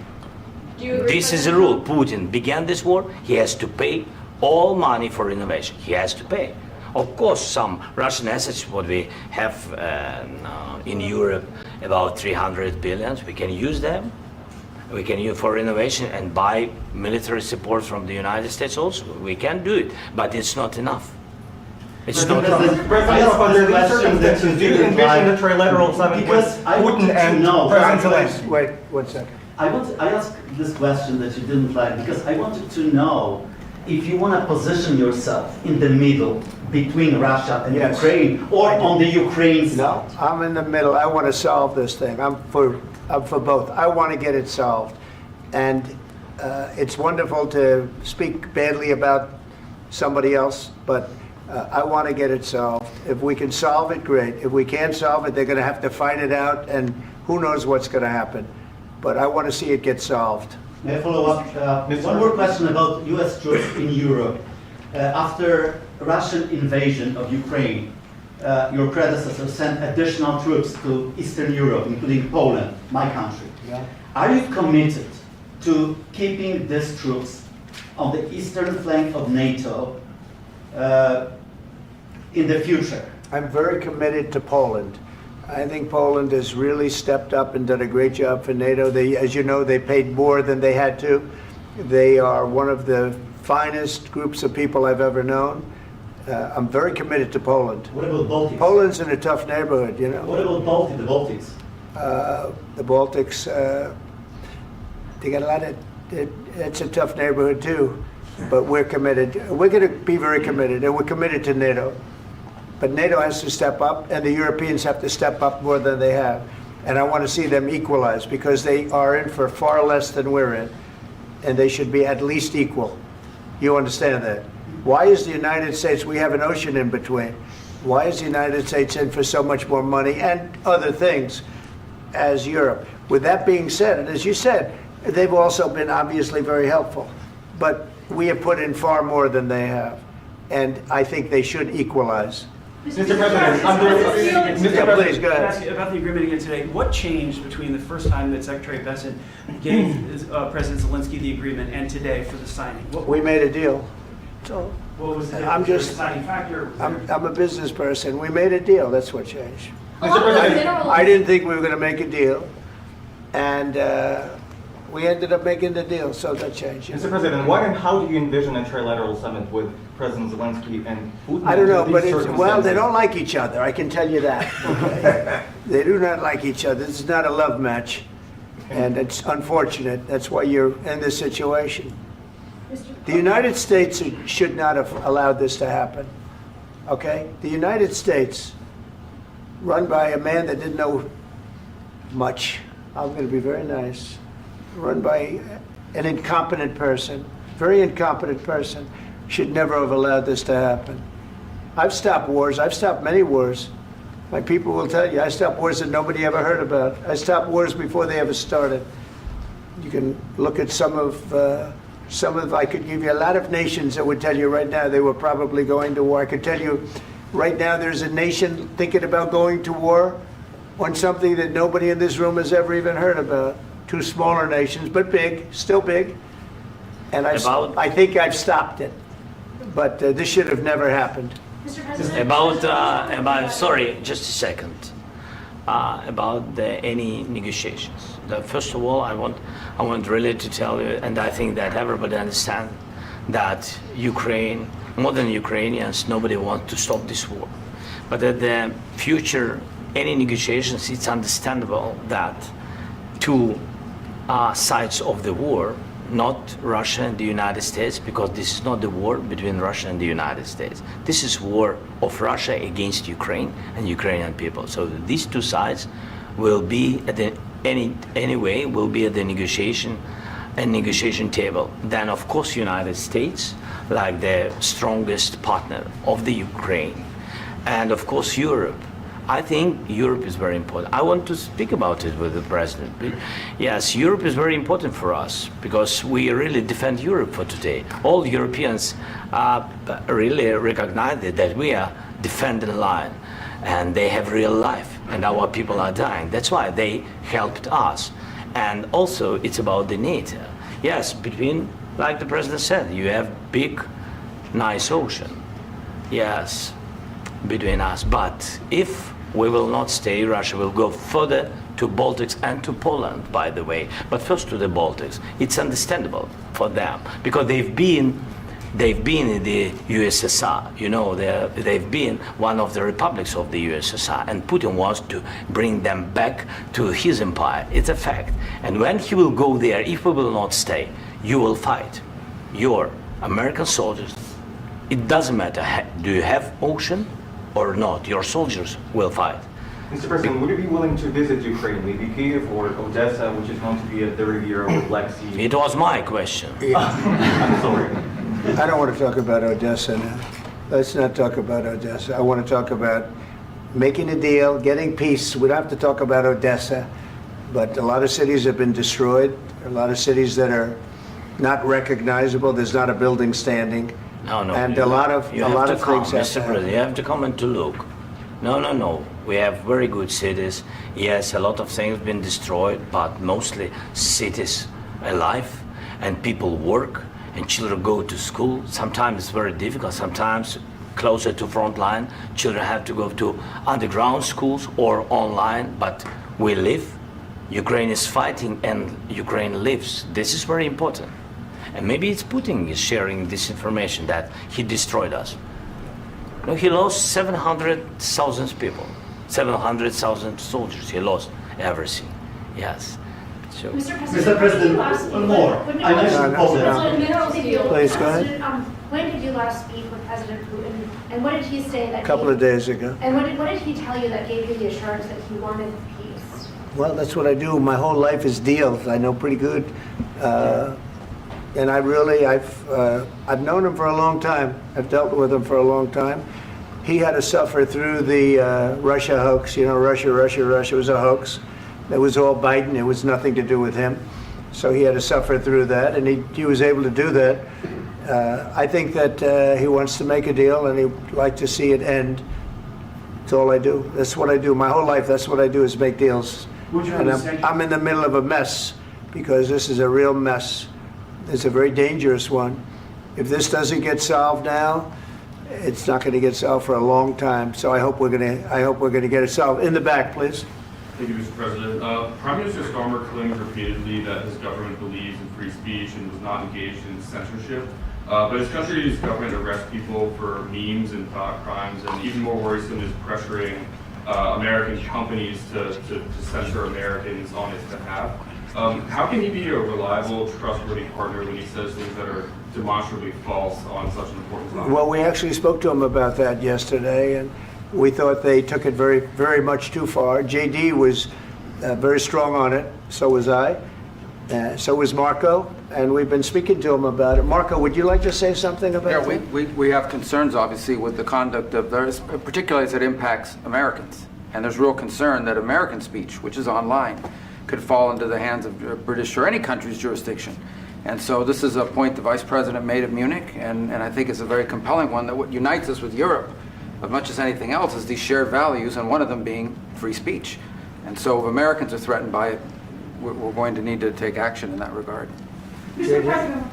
Speaker 10: Do you agree,
Speaker 2: This is the
Speaker 10: President
Speaker 2: rule. Putin began this war. He has to pay all money for innovation. He has to pay. Of course, some Russian assets, what we have in Europe, about 300 billions, we can use them. We can use for innovation and buy military support from the United States also. We can do it, but it's not enough. It's not enough.
Speaker 5: President, under these circumstances, do you envision a trilateral summit with Putin and President Zelensky?
Speaker 1: Wait 1 second.
Speaker 5: I asked this question that you didn't like because I wanted to know if you want to position yourself in the middle between Russia and
Speaker 1: Yes.
Speaker 5: Ukraine or on the Ukraine side.
Speaker 1: No, I'm in the middle. I want to solve this thing. I'm for both. I want to get it solved. And it's wonderful to speak badly about somebody else, but I want to get it solved. If we can solve it, great. If we can't solve it, they're going to have to fight it out, and who knows what's going to happen. But I want to see it get solved.
Speaker 5: May I follow up? One more question about U.S. troops in Europe. After Russian invasion of Ukraine, your predecessor sent additional troops to Eastern Europe, including Poland, my country.
Speaker 1: Yeah.
Speaker 5: Are you committed to keeping these troops on the eastern flank of NATO in the future?
Speaker 1: I'm very committed to Poland. I think Poland has really stepped up and done a great job for NATO. They, as you know, they paid more than they had to. They are one of the finest groups of people I've ever known. I'm very committed to Poland.
Speaker 5: What about Baltics?
Speaker 1: Poland's in a tough neighborhood, you know.
Speaker 5: What about the Baltics?
Speaker 1: The Baltics, they got a lot of, it's a tough neighborhood too, but we're committed. We're going to be very committed, and we're committed to NATO. But NATO has to step up, and the Europeans have to step up more than they have. And I want to see them equalize, because they are in for far less than we're in, and they should be at least equal. You understand that? Why is the United States, we have an ocean in between, why is the United States in for so much more money and other things as Europe? With that being said, and as you said, they've also been obviously very helpful, but we have put in far more than they have, and I think they should equalize.
Speaker 6: Mr. President,
Speaker 1: Please, go ahead.
Speaker 6: ask you about the agreement again today. What changed between the first time that Secretary Bessent gave President Zelensky the agreement and today for the signing?
Speaker 1: We made a deal. So
Speaker 6: What was the
Speaker 1: I'm just,
Speaker 6: deciding factor?
Speaker 1: I'm a business person. We made a deal. That's what changed.
Speaker 10: Along with the minerals-
Speaker 1: I didn't think we were going to make a deal, and We ended up making the deal, so that changed.
Speaker 12: Mr. President, what and how do you envision a trilateral summit with President Zelensky and Putin?
Speaker 1: I don't know,
Speaker 12: under
Speaker 1: but
Speaker 12: these
Speaker 1: well, they
Speaker 12: circumstances?
Speaker 1: don't like each other, I can tell you that. Okay? They do not like each other. This is not a love match, and it's unfortunate. That's why you're in this situation. The United States should not have allowed this to happen, okay? The United States, run by a man that didn't know much, I'm going to be very nice, run by an incompetent person, very incompetent person, should never have allowed this to happen. I've stopped wars. I've stopped many wars. My people will tell you, I stopped wars that nobody ever heard about. I stopped wars before they ever started. You can look at some of, I could give you a lot of nations that would tell you right now they were probably going to war. I could tell you right now there's a nation thinking about going to war on something that nobody in this room has ever even heard about. Two smaller nations, but big, still big. And I think I've stopped it. But this should have never happened.
Speaker 10: Mr. President,
Speaker 2: About sorry, just a second. About any negotiations. First of all, I want really to tell you, and I think that everybody understands that Ukraine, more than Ukrainians, nobody wants to stop this war. But at the future, any negotiations, it's understandable that two sides of the war, not Russia and the United States, because this is not the war between Russia and the United States. This is war of Russia against Ukraine and Ukrainian people. So these two sides will be at the anyway will be at the negotiation table. Then of course United States, like the strongest partner of the Ukraine, and of course Europe. I think Europe is very important. I want to speak about it with the president. Yes, Europe is very important for us because we really defend Europe for today. All Europeans really recognize that we are defending the line and they have real life and our people are dying. That's why they helped us. And also it's about the NATO. Yes, between, like the president said, you have big, nice ocean. Yes, between us. But if we will not stay, Russia will go further to Baltics and to Poland, by the way. But first to the Baltics. It's understandable for them because they've been in the USSR. You know, they've been one of the republics of the USSR, and Putin wants to bring them back to his empire. It's a fact. And when he will go there, if we will not stay, you will fight. Your American soldiers, it doesn't matter, do you have ocean or not, your soldiers will fight.
Speaker 12: Mr. President, would you be willing to visit Ukraine, maybe Kyiv or Odessa, which is known to be a dirty area of the Black Sea?
Speaker 2: It was my question.
Speaker 12: I'm sorry.
Speaker 1: I don't want to talk about Odessa now. Let's not talk about Odessa. I want to talk about making a deal, getting peace. We don't have to talk about Odessa, but a lot of cities have been destroyed. A lot of cities that are not recognizable. There's not a building standing.
Speaker 2: No,
Speaker 1: and a lot of things have
Speaker 2: Mr. President, you have to come and to look. No. We have very good cities. Yes, a lot of things have been destroyed, but mostly cities alive and people work and children go to school. Sometimes it's very difficult. Sometimes closer to front line, children have to go to underground schools or online, but we live. Ukraine is fighting and Ukraine lives. This is very important. And maybe it's Putin is sharing this information that he destroyed us. No, he lost 700,000 people, 700,000 soldiers. He lost everything. Yes. So.
Speaker 5: Mr. President, one more. I mentioned Poland.
Speaker 1: Please go ahead.
Speaker 13: When did you last speak with President Putin, and what did he say that?
Speaker 1: A couple of days ago.
Speaker 13: And what did he tell you that gave you the assurance that he wanted peace?
Speaker 1: Well, that's what I do. My whole life is deals. I know pretty good. And I've known him for a long time. I've dealt with him for a long time. He had to suffer through the Russia hoax. You know, Russia was a hoax. It was all Biden. It was nothing to do with him. So he had to suffer through that, and he was able to do that. I think that he wants to make a deal, and he'd like to see it end. That's all I do. That's what I do. My whole life, that's what I do is make deals. And I'm in the middle of a mess because this is a real mess. It's a very dangerous one. If this doesn't get solved now, it's not going to get solved for a long time. So I hope we're going to get it solved. In the back, please.
Speaker 14: Thank you, Mr. President. Prime Minister Starmer claims repeatedly that his government believes in free speech and was not engaged in censorship. But his country's government arrests people for memes and thought crimes, and even more worrisome is pressuring American companies to censor Americans on his behalf. How can he be a reliable, trustworthy partner when he says things that are demonstrably false on such an important topic?
Speaker 1: Well, we actually spoke to him about that yesterday, and we thought they took it very, very much too far. JD was very strong on it. So was I. So was Marco. And we've been speaking to him about it. Marco, would you like to say something about that?
Speaker 15: Yeah, we have concerns, obviously, with the conduct of theirs, particularly as it impacts Americans. And there's real concern that American speech, which is online, could fall into the hands of British or any country's jurisdiction. And so this is a point the Vice President made at Munich, and I think it's a very compelling one, that what unites us with Europe, as much as anything else, is these shared values, and one of them being free speech. And so if Americans are threatened by it, we're going to need to take action in that regard.
Speaker 4: Mr. President.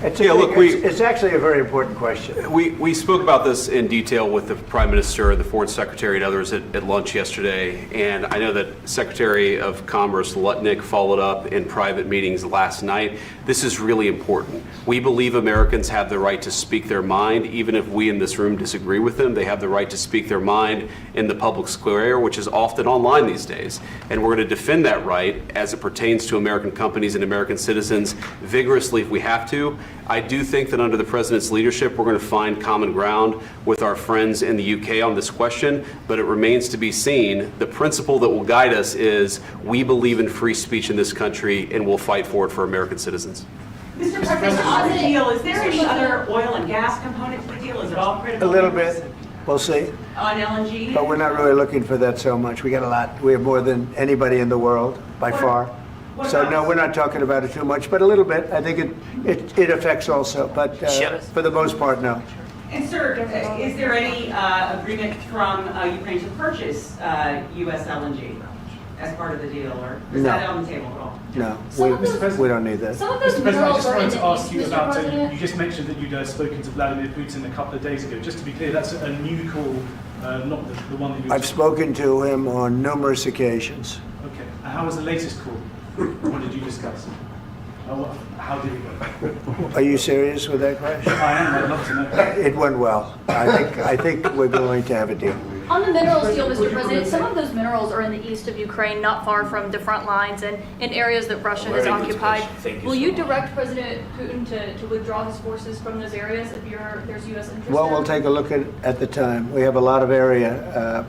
Speaker 1: It's actually a very important question.
Speaker 3: We spoke about this in detail with the Prime Minister, the Foreign Secretary, and others at lunch yesterday. And I know that Secretary of Commerce Lutnick followed up in private meetings last night. This is really important. We believe Americans have the right to speak their mind, even if we in this room disagree with them. They have the right to speak their mind in the public square, which is often online these days. And we're going to defend that right as it pertains to American companies and American citizens vigorously if we have to. I do think that under the President's leadership, we're going to find common ground with our friends in the UK on this question, but it remains to be seen. The principle that will guide us is we believe in free speech in this country, and we'll fight for it for American citizens.
Speaker 16: Mr. President, on the deal, is there any other oil and gas component to the deal? Is it all critical?
Speaker 1: A little bit. We'll see.
Speaker 16: On LNG?
Speaker 1: But we're not really looking for that so much. We got a lot. We have more than anybody in the world, by far. So no, we're not talking about it too much, but a little bit. I think it affects also, but for the most part, no.
Speaker 16: And sir, is there any agreement from Ukraine to purchase U.S. LNG as part of the deal, or is that on the table at all?
Speaker 1: No, we don't need that.
Speaker 8: Mr. President, I just wanted to ask you about, you just mentioned that you'd spoken to Vladimir Putin a couple of days ago. Just to be clear, that's a new call, not the one that you...
Speaker 1: I've spoken to him on numerous occasions.
Speaker 8: Okay. And how was the latest call? What did you discuss? How did it go?
Speaker 1: Are you serious with that question?
Speaker 8: I am. I'd love to know.
Speaker 1: It went well. I think we're going to have a deal.
Speaker 17: On the minerals deal, Mr. President, some of those minerals are in the east of Ukraine, not far from the front lines and in areas that Russia has occupied. Will you direct President Putin to withdraw his forces from those areas if there's U.S. interest?
Speaker 1: Well, we'll take a look at the time. We have a lot of area.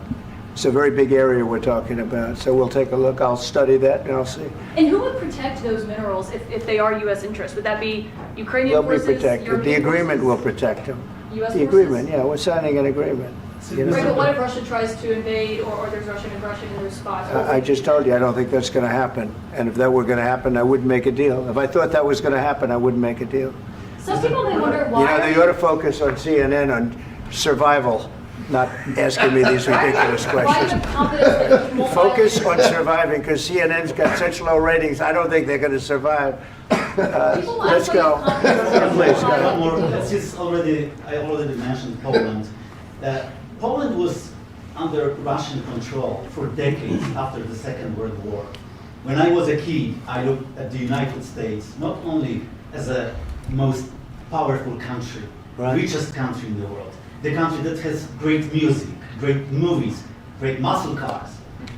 Speaker 1: It's a very big area we're talking about, so we'll take a look. I'll study that and I'll see.
Speaker 17: And who would protect those minerals if they are U.S. interests? Would that be Ukrainian forces?
Speaker 1: They'll be protected. The agreement will protect them.
Speaker 17: U.S.
Speaker 1: The
Speaker 17: forces?
Speaker 1: agreement, yeah, we're signing an agreement.
Speaker 17: Right, but what if Russia tries to invade or there's Russian aggression in those spots?
Speaker 1: I just told you I don't think that's going to happen. And if that were going to happen, I wouldn't make a deal. If I thought that was going to happen, I wouldn't make a deal.
Speaker 17: Some people may wonder why.
Speaker 1: You know, they ought to focus on CNN on survival, not asking me these ridiculous questions. Focus on surviving, because CNN's got such low ratings. I don't think they're going to survive. Let's go. Please go.
Speaker 5: Since I already mentioned Poland. Poland was under Russian control for decades after the Second World War. When I was a kid, I looked at the United States not only as a most powerful country, richest country in the world, the country that has great music, great movies, great muscle cars,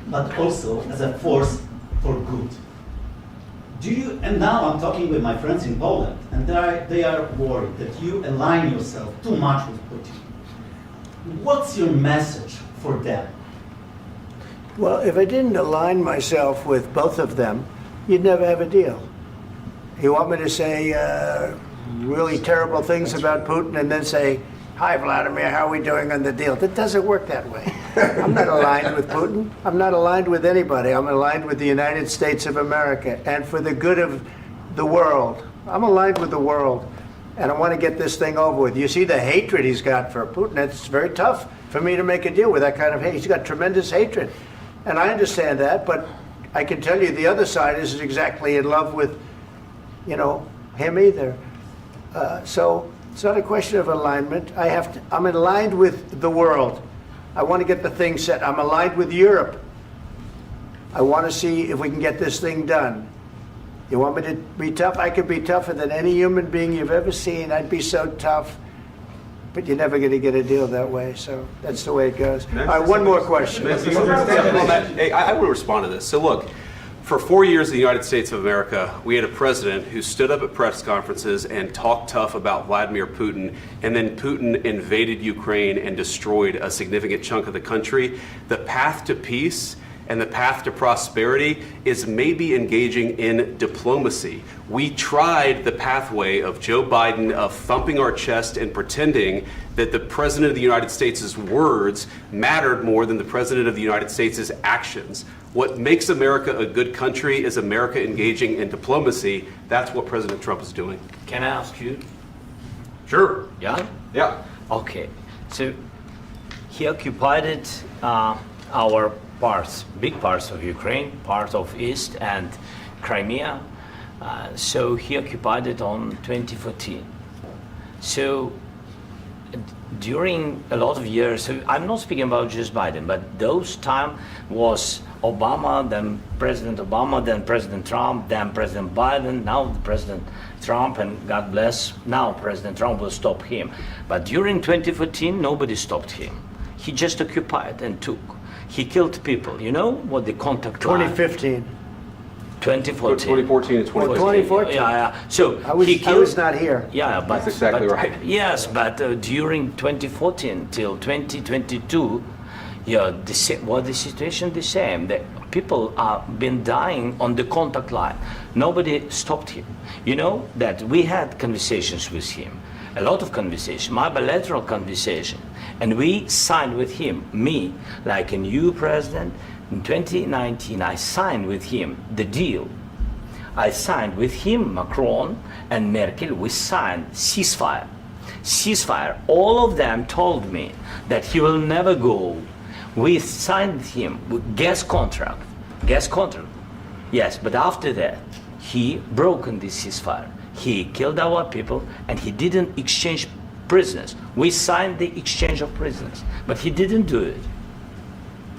Speaker 5: but also as a force for good. And now I'm talking with my friends in Poland, and they are worried that you align yourself too much with Putin. What's your message for them?
Speaker 1: Well, if I didn't align myself with both of them, you'd never have a deal. You want me to say really terrible things about Putin and then say, "Hi, Vladimir, how are we doing on the deal?" That doesn't work that way. I'm not aligned with Putin. I'm not aligned with anybody. I'm aligned with the United States of America and for the good of the world. I'm aligned with the world. And I want to get this thing over with. You see the hatred he's got for Putin. It's very tough for me to make a deal with that kind of hate. He's got tremendous hatred. And I understand that, but I can tell you the other side isn't exactly in love with, him either. So it's not a question of alignment. I'm aligned with the world. I want to get the thing set. I'm aligned with Europe. I want to see if we can get this thing done. You want me to be tough? I could be tougher than any human being you've ever seen. I'd be so tough. But you're never going to get a deal that way, so that's the way it goes. All right, one more question.
Speaker 3: Hey, I want to respond to this. So look, for 4 years in the United States of America, we had a president who stood up at press conferences and talked tough about Vladimir Putin, and then Putin invaded Ukraine and destroyed a significant chunk of the country. The path to peace and the path to prosperity is maybe engaging in diplomacy. We tried the pathway of Joe Biden of thumping our chest and pretending that the President of the United States' words mattered more than the President of the United States' actions. What makes America a good country is America engaging in diplomacy. That's what President Trump is doing.
Speaker 2: Can I ask you?
Speaker 3: Sure.
Speaker 2: Yeah?
Speaker 3: Yeah.
Speaker 2: Okay. So he occupied our parts, big parts of Ukraine, part of East and Crimea. So he occupied it on 2014. So during a lot of years, so I'm not speaking about just Biden, but those time was Obama, then President Obama, then President Trump, then President Biden, now President Trump, and God bless, now President Trump will stop him. But during 2014, nobody stopped him. He just occupied and took. He killed people. You know what the contact line?
Speaker 1: 2015.
Speaker 3: 2014
Speaker 2: 2014.
Speaker 3: and 2015.
Speaker 1: 2014.
Speaker 2: Yeah. So
Speaker 1: I was not here.
Speaker 2: Yeah, but
Speaker 3: that's exactly right.
Speaker 2: Yes, but during 2014 till 2022, yeah, the situation the same. The people have been dying on the contact line. Nobody stopped him. You know that we had conversations with him, a lot of conversation, my bilateral conversation, and we signed with him, me, like a new president. In 2019, I signed with him the deal. I signed with him, Macron and Merkel, we signed ceasefire. Ceasefire. All of them told me that he will never go. We signed him with gas contract. Gas contract. Yes, but after that, he broken this ceasefire. He killed our people and he didn't exchange prisoners. We signed the exchange of prisoners, but he didn't do it.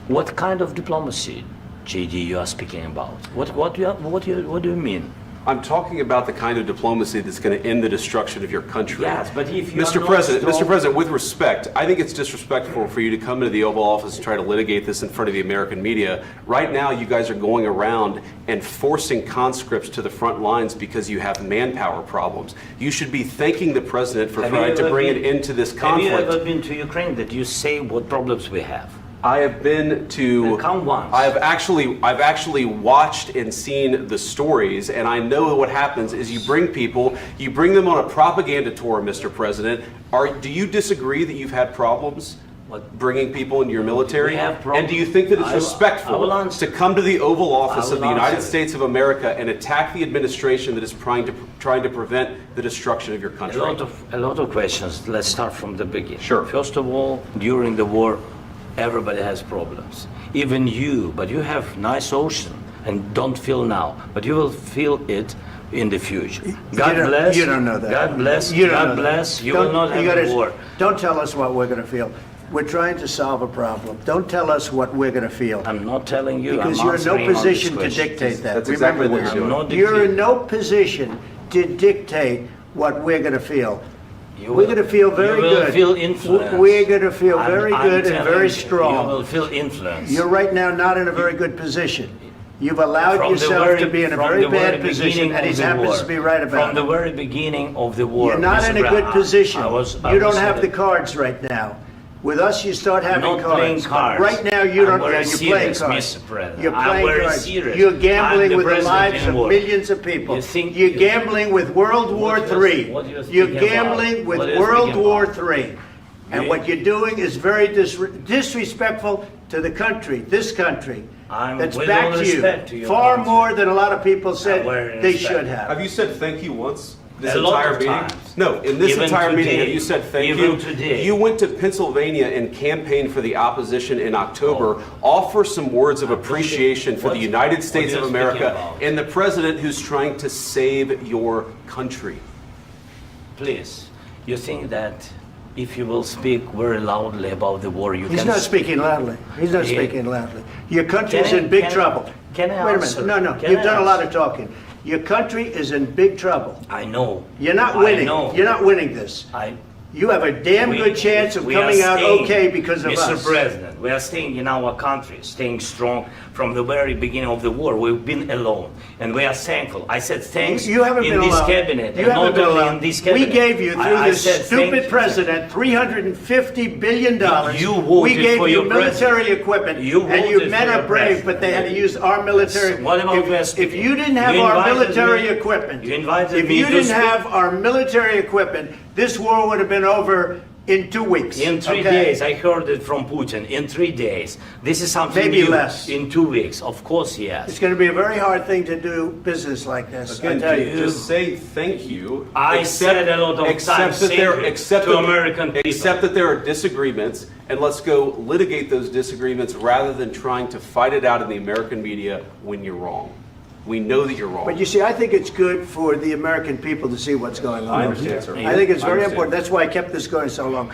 Speaker 2: What kind of diplomacy, JD, you are speaking about? What do you mean?
Speaker 3: I'm talking about the kind of diplomacy that's going to end the destruction of your country.
Speaker 2: Yes, but if you
Speaker 3: Mr. President, with respect, I think it's disrespectful for you to come into the Oval Office and try to litigate this in front of the American media. Right now, you guys are going around and forcing conscripts to the front lines because you have manpower problems. You should be thanking the President for trying to bring an end to this conflict.
Speaker 2: Have you ever been to Ukraine that you say what problems we have?
Speaker 3: I have been to.
Speaker 2: Come once.
Speaker 3: I've actually watched and seen the stories, and I know what happens is you bring them on a propaganda tour, Mr. President. Do you disagree that you've had problems bringing people into your military?
Speaker 2: We have problems.
Speaker 3: And do you think that it's respectful to come to the Oval Office of the United States of America and attack the administration that is trying to prevent the destruction of your country?
Speaker 2: A lot of questions. Let's start from the beginning.
Speaker 3: Sure.
Speaker 2: First of all, during the war, everybody has problems, even you, but you have nice ocean and don't feel now, but you will feel it in the future. God bless.
Speaker 1: You don't know that.
Speaker 2: God bless.
Speaker 1: You
Speaker 2: God bless. You will not have a war.
Speaker 1: Don't tell us what we're going to feel. We're trying to solve a problem. Don't tell us what we're going to feel.
Speaker 2: I'm not telling you.
Speaker 1: Because you're in no position to dictate that.
Speaker 3: That's exactly what you're doing.
Speaker 1: You're in no position to dictate what we're going to feel. We're going to feel very good.
Speaker 2: You will feel influence.
Speaker 1: We're going to feel very good and very strong.
Speaker 2: You will feel influence.
Speaker 1: You're right now not in a very good position. You've allowed yourself to be in a very bad position, and he happens to be right about it.
Speaker 2: From the very beginning of the war.
Speaker 1: You're not in a good position. You don't have the cards right now. With us, you start having
Speaker 2: not
Speaker 1: cards.
Speaker 2: Playing cards.
Speaker 1: Right now, you don't.
Speaker 2: You're
Speaker 1: playing cards.
Speaker 2: Mr. President.
Speaker 1: You're playing cards.
Speaker 2: Serious.
Speaker 1: You're gambling with the
Speaker 2: president
Speaker 1: lives of millions of people. You're gambling with World War III. You're gambling with World War III. And what you're doing is very disrespectful to the country, this country, that's backed you far more than a lot of people said they should have.
Speaker 3: Have you said thank you once? This
Speaker 2: a
Speaker 3: entire
Speaker 2: lot of
Speaker 3: meeting?
Speaker 2: times.
Speaker 3: No, in this
Speaker 2: Even
Speaker 3: entire
Speaker 2: today.
Speaker 3: meeting, have you said thank
Speaker 2: Even
Speaker 3: you?
Speaker 2: today.
Speaker 3: You went to Pennsylvania and campaigned for the opposition in October. Offer some words of appreciation for the United States of America and the president who's trying to save your country.
Speaker 2: Please, you think that if you will speak very loudly about the war, you
Speaker 1: He's
Speaker 2: can...
Speaker 1: not speaking loudly. He's not speaking loudly. Your country is in big trouble.
Speaker 2: Can I
Speaker 1: Wait a
Speaker 2: answer?
Speaker 1: minute. No,
Speaker 2: Can
Speaker 1: you've
Speaker 2: I
Speaker 1: done a lot
Speaker 2: answer?
Speaker 1: of talking. Your country is in big trouble.
Speaker 2: I know.
Speaker 1: You're not
Speaker 2: I
Speaker 1: winning.
Speaker 2: know.
Speaker 1: You're not winning this. You have a damn good chance of
Speaker 2: We are
Speaker 1: coming out
Speaker 2: staying,
Speaker 1: okay because of
Speaker 2: Mr.
Speaker 1: us.
Speaker 2: President, we are staying in our country, staying strong from the very beginning of the war. We've been alone, and we are thankful. I said thanks
Speaker 1: You haven't
Speaker 2: in
Speaker 1: been
Speaker 2: this
Speaker 1: alone.
Speaker 2: cabinet,
Speaker 1: You
Speaker 2: and
Speaker 1: haven't
Speaker 2: not
Speaker 1: been
Speaker 2: only
Speaker 1: alone.
Speaker 2: in this cabinet.
Speaker 1: We gave you, through
Speaker 2: I
Speaker 1: this
Speaker 2: said thank
Speaker 1: stupid
Speaker 2: you.
Speaker 1: president, $350 billion.
Speaker 2: You voted
Speaker 1: We gave
Speaker 2: for
Speaker 1: you
Speaker 2: your
Speaker 1: military
Speaker 2: president.
Speaker 1: equipment,
Speaker 2: You
Speaker 1: and you
Speaker 2: voted
Speaker 1: men
Speaker 2: for
Speaker 1: are
Speaker 2: your
Speaker 1: brave,
Speaker 2: president.
Speaker 1: but they had to use our military.
Speaker 2: What about
Speaker 1: If you didn't have
Speaker 2: You
Speaker 1: our
Speaker 2: invited
Speaker 1: military
Speaker 2: me-
Speaker 1: equipment,
Speaker 2: you invited
Speaker 1: if
Speaker 2: me
Speaker 1: you
Speaker 2: to
Speaker 1: didn't
Speaker 2: speak-
Speaker 1: have our military equipment, this war would have been over in 2 weeks.
Speaker 2: In 3
Speaker 1: okay?
Speaker 2: days, I heard it from Putin. In 3 days, this is something
Speaker 1: Maybe
Speaker 2: new.
Speaker 1: less.
Speaker 2: In 2 weeks, of course, yes.
Speaker 1: It's going to be a very hard thing to do business like this. I
Speaker 3: Again,
Speaker 1: tell you.
Speaker 3: just say thank you.
Speaker 2: I said a lot of times thank you to American people.
Speaker 3: Accept that there are disagreements, and let's go litigate those disagreements rather than trying to fight it out in the American media when you're wrong. We know that you're wrong.
Speaker 1: But you see, I think it's good for the American people to see what's going on.
Speaker 3: I understand, sir.
Speaker 1: I think it's
Speaker 3: I
Speaker 1: very
Speaker 3: understand.
Speaker 1: important. That's why I kept this going so long.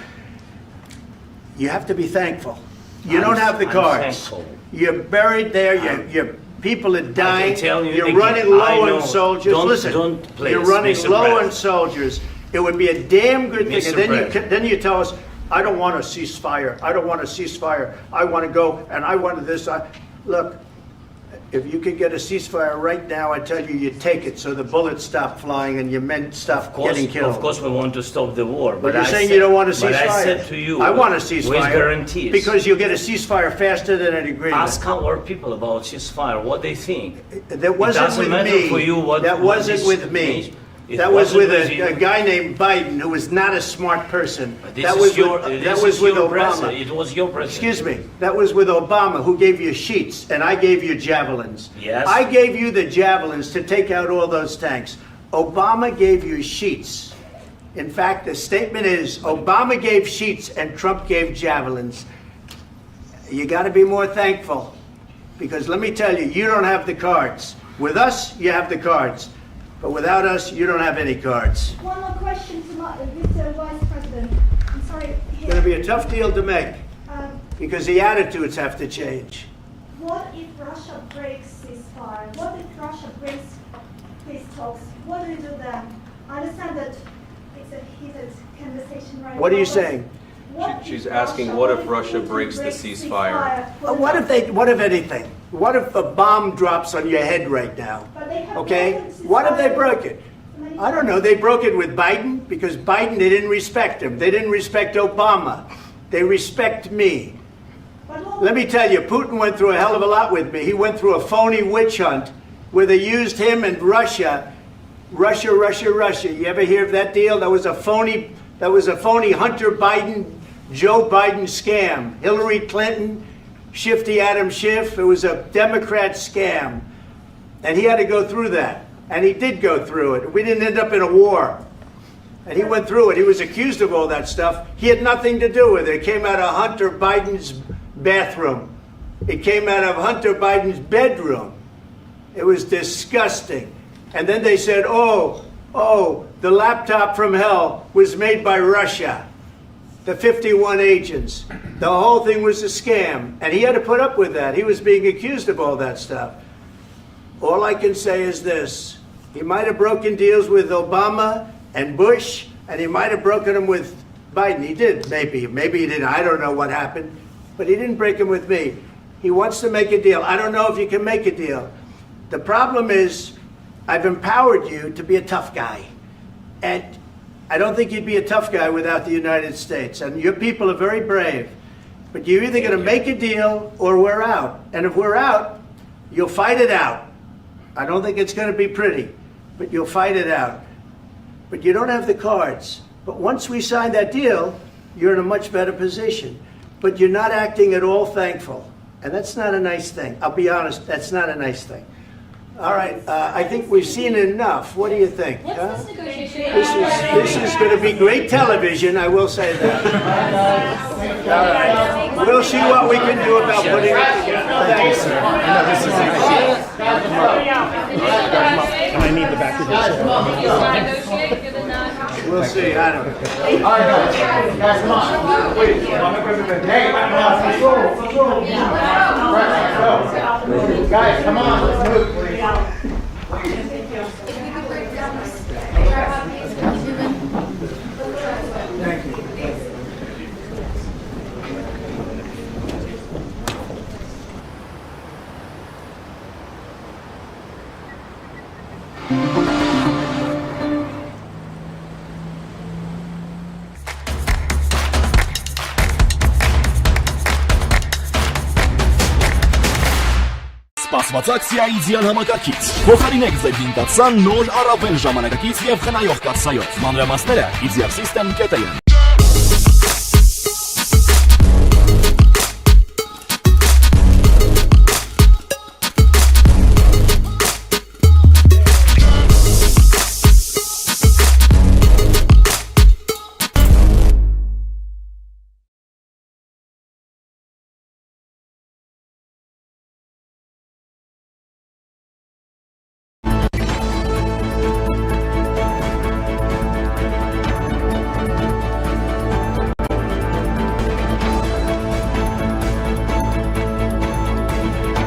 Speaker 1: You have to be thankful. You don't have the
Speaker 2: I'm
Speaker 1: cards.
Speaker 2: thankful.
Speaker 1: You're buried there. Your people are dying.
Speaker 2: tell you
Speaker 1: You're
Speaker 2: again,
Speaker 1: running
Speaker 2: I
Speaker 1: low
Speaker 2: know.
Speaker 1: on soldiers.
Speaker 2: Don't-
Speaker 1: Listen,
Speaker 2: don't please,
Speaker 1: you're running
Speaker 2: Mr.
Speaker 1: low on
Speaker 2: President.
Speaker 1: soldiers. It would be a damn good thing.
Speaker 2: Mr.
Speaker 1: And then
Speaker 2: President.
Speaker 1: then you tell us, I don't want a ceasefire. I don't want a ceasefire. I want to go and I want this. Look, if you could get a ceasefire right now, I tell you, you take it so the bullets stop flying and your men stop getting killed.
Speaker 2: Of course, we want to stop the war.
Speaker 1: But you're
Speaker 2: I
Speaker 1: saying
Speaker 2: said-
Speaker 1: you don't want a ceasefire.
Speaker 2: But I said to you,
Speaker 1: I want a ceasefire.
Speaker 2: with guarantees.
Speaker 1: Because you'll get a ceasefire faster than an agreement.
Speaker 2: Ask our people about ceasefire, what they think.
Speaker 1: That wasn't
Speaker 2: it doesn't
Speaker 1: with
Speaker 2: matter
Speaker 1: me.
Speaker 2: for you what
Speaker 1: That
Speaker 2: what
Speaker 1: wasn't
Speaker 2: this
Speaker 1: with me.
Speaker 2: means. It
Speaker 1: That was
Speaker 2: wasn't
Speaker 1: with
Speaker 2: you.
Speaker 1: a guy named Biden who was not a smart person.
Speaker 2: This
Speaker 1: That
Speaker 2: is
Speaker 1: was
Speaker 2: your,
Speaker 1: with,
Speaker 2: this
Speaker 1: that was
Speaker 2: is
Speaker 1: with
Speaker 2: your
Speaker 1: Obama.
Speaker 2: president. It was your president.
Speaker 1: Excuse me. That was with Obama, who gave you sheets, and I gave you javelins.
Speaker 2: Yes.
Speaker 1: I gave you the javelins to take out all those tanks. Obama gave you sheets. In fact, the statement is Obama gave sheets and Trump gave javelins. You got to be more thankful, because let me tell you, you don't have the cards. With us, you have the cards. But without us, you don't have any cards.
Speaker 4: One more question to Mr. Vice President. I'm sorry.
Speaker 1: It's going to be a tough deal to make,
Speaker 4: Um,
Speaker 1: because the attitudes have to change.
Speaker 4: What if Russia breaks ceasefire? What if Russia breaks peace talks? What do you do then? I understand that it's a heated conversation right now.
Speaker 1: What are you
Speaker 4: but
Speaker 1: saying?
Speaker 4: what
Speaker 3: She's
Speaker 4: if
Speaker 3: asking, what if
Speaker 4: Putin
Speaker 3: Russia breaks the
Speaker 4: breaks
Speaker 3: ceasefire?
Speaker 1: What if anything? What if a bomb drops on your head right now?
Speaker 4: But they have
Speaker 1: Okay?
Speaker 4: broken ceasefire.
Speaker 1: What if they broke it? I don't know. They broke it with Biden because Biden, they didn't respect him. They didn't respect Obama. They respect me. Let me tell you, Putin went through a hell of a lot with me. He went through a phony witch hunt where they used him and Russia. Russia. You ever hear of that deal? That was a phony Hunter Biden, Joe Biden scam. Hillary Clinton, Shifty Adam Schiff. It was a Democrat scam. And he had to go through that. And he did go through it. We didn't end up in a war. And he went through it. He was accused of all that stuff. He had nothing to do with it. It came out of Hunter Biden's bathroom. It came out of Hunter Biden's bedroom. It was disgusting. And then they said, oh, the laptop from hell was made by Russia. The 51 agents. The whole thing was a scam. And he had to put up with that. He was being accused of all that stuff. All I can say is this. He might have broken deals with Obama and Bush, and he might have broken them with Biden. He did, maybe. Maybe he didn't. I don't know what happened. But he didn't break them with me. He wants to make a deal. I don't know if you can make a deal. The problem is, I've empowered you to be a tough guy. And I don't think you'd be a tough guy without the United States. And your people are very brave. But you're either going to make a deal or we're out. And if we're out, you'll fight it out. I don't think it's going to be pretty, but you'll fight it out. But you don't have the cards. But once we sign that deal, you're in a much better position. But you're not acting at all thankful. And that's not a nice thing. I'll be honest, that's not a nice thing. All right, I think we've seen enough. What do you think? Huh? This is going to be great television, I will say that. All right. We'll see what we can do about putting it together. Thank you, sir.
Speaker 5: I need the back of this.
Speaker 1: We'll see, I don't know.
Speaker 5: All right, guys, come on. Wait, hey, guys, come on, let's move, please. Thank you.
Speaker 18: Սպասված ակցիայի իդեալ համակարգից։ Փոխարինեք ձեր դինտացան նոր առավել ժամանակակից եւ խնայող կաթսայով։ Մանրամասները idealsystem.am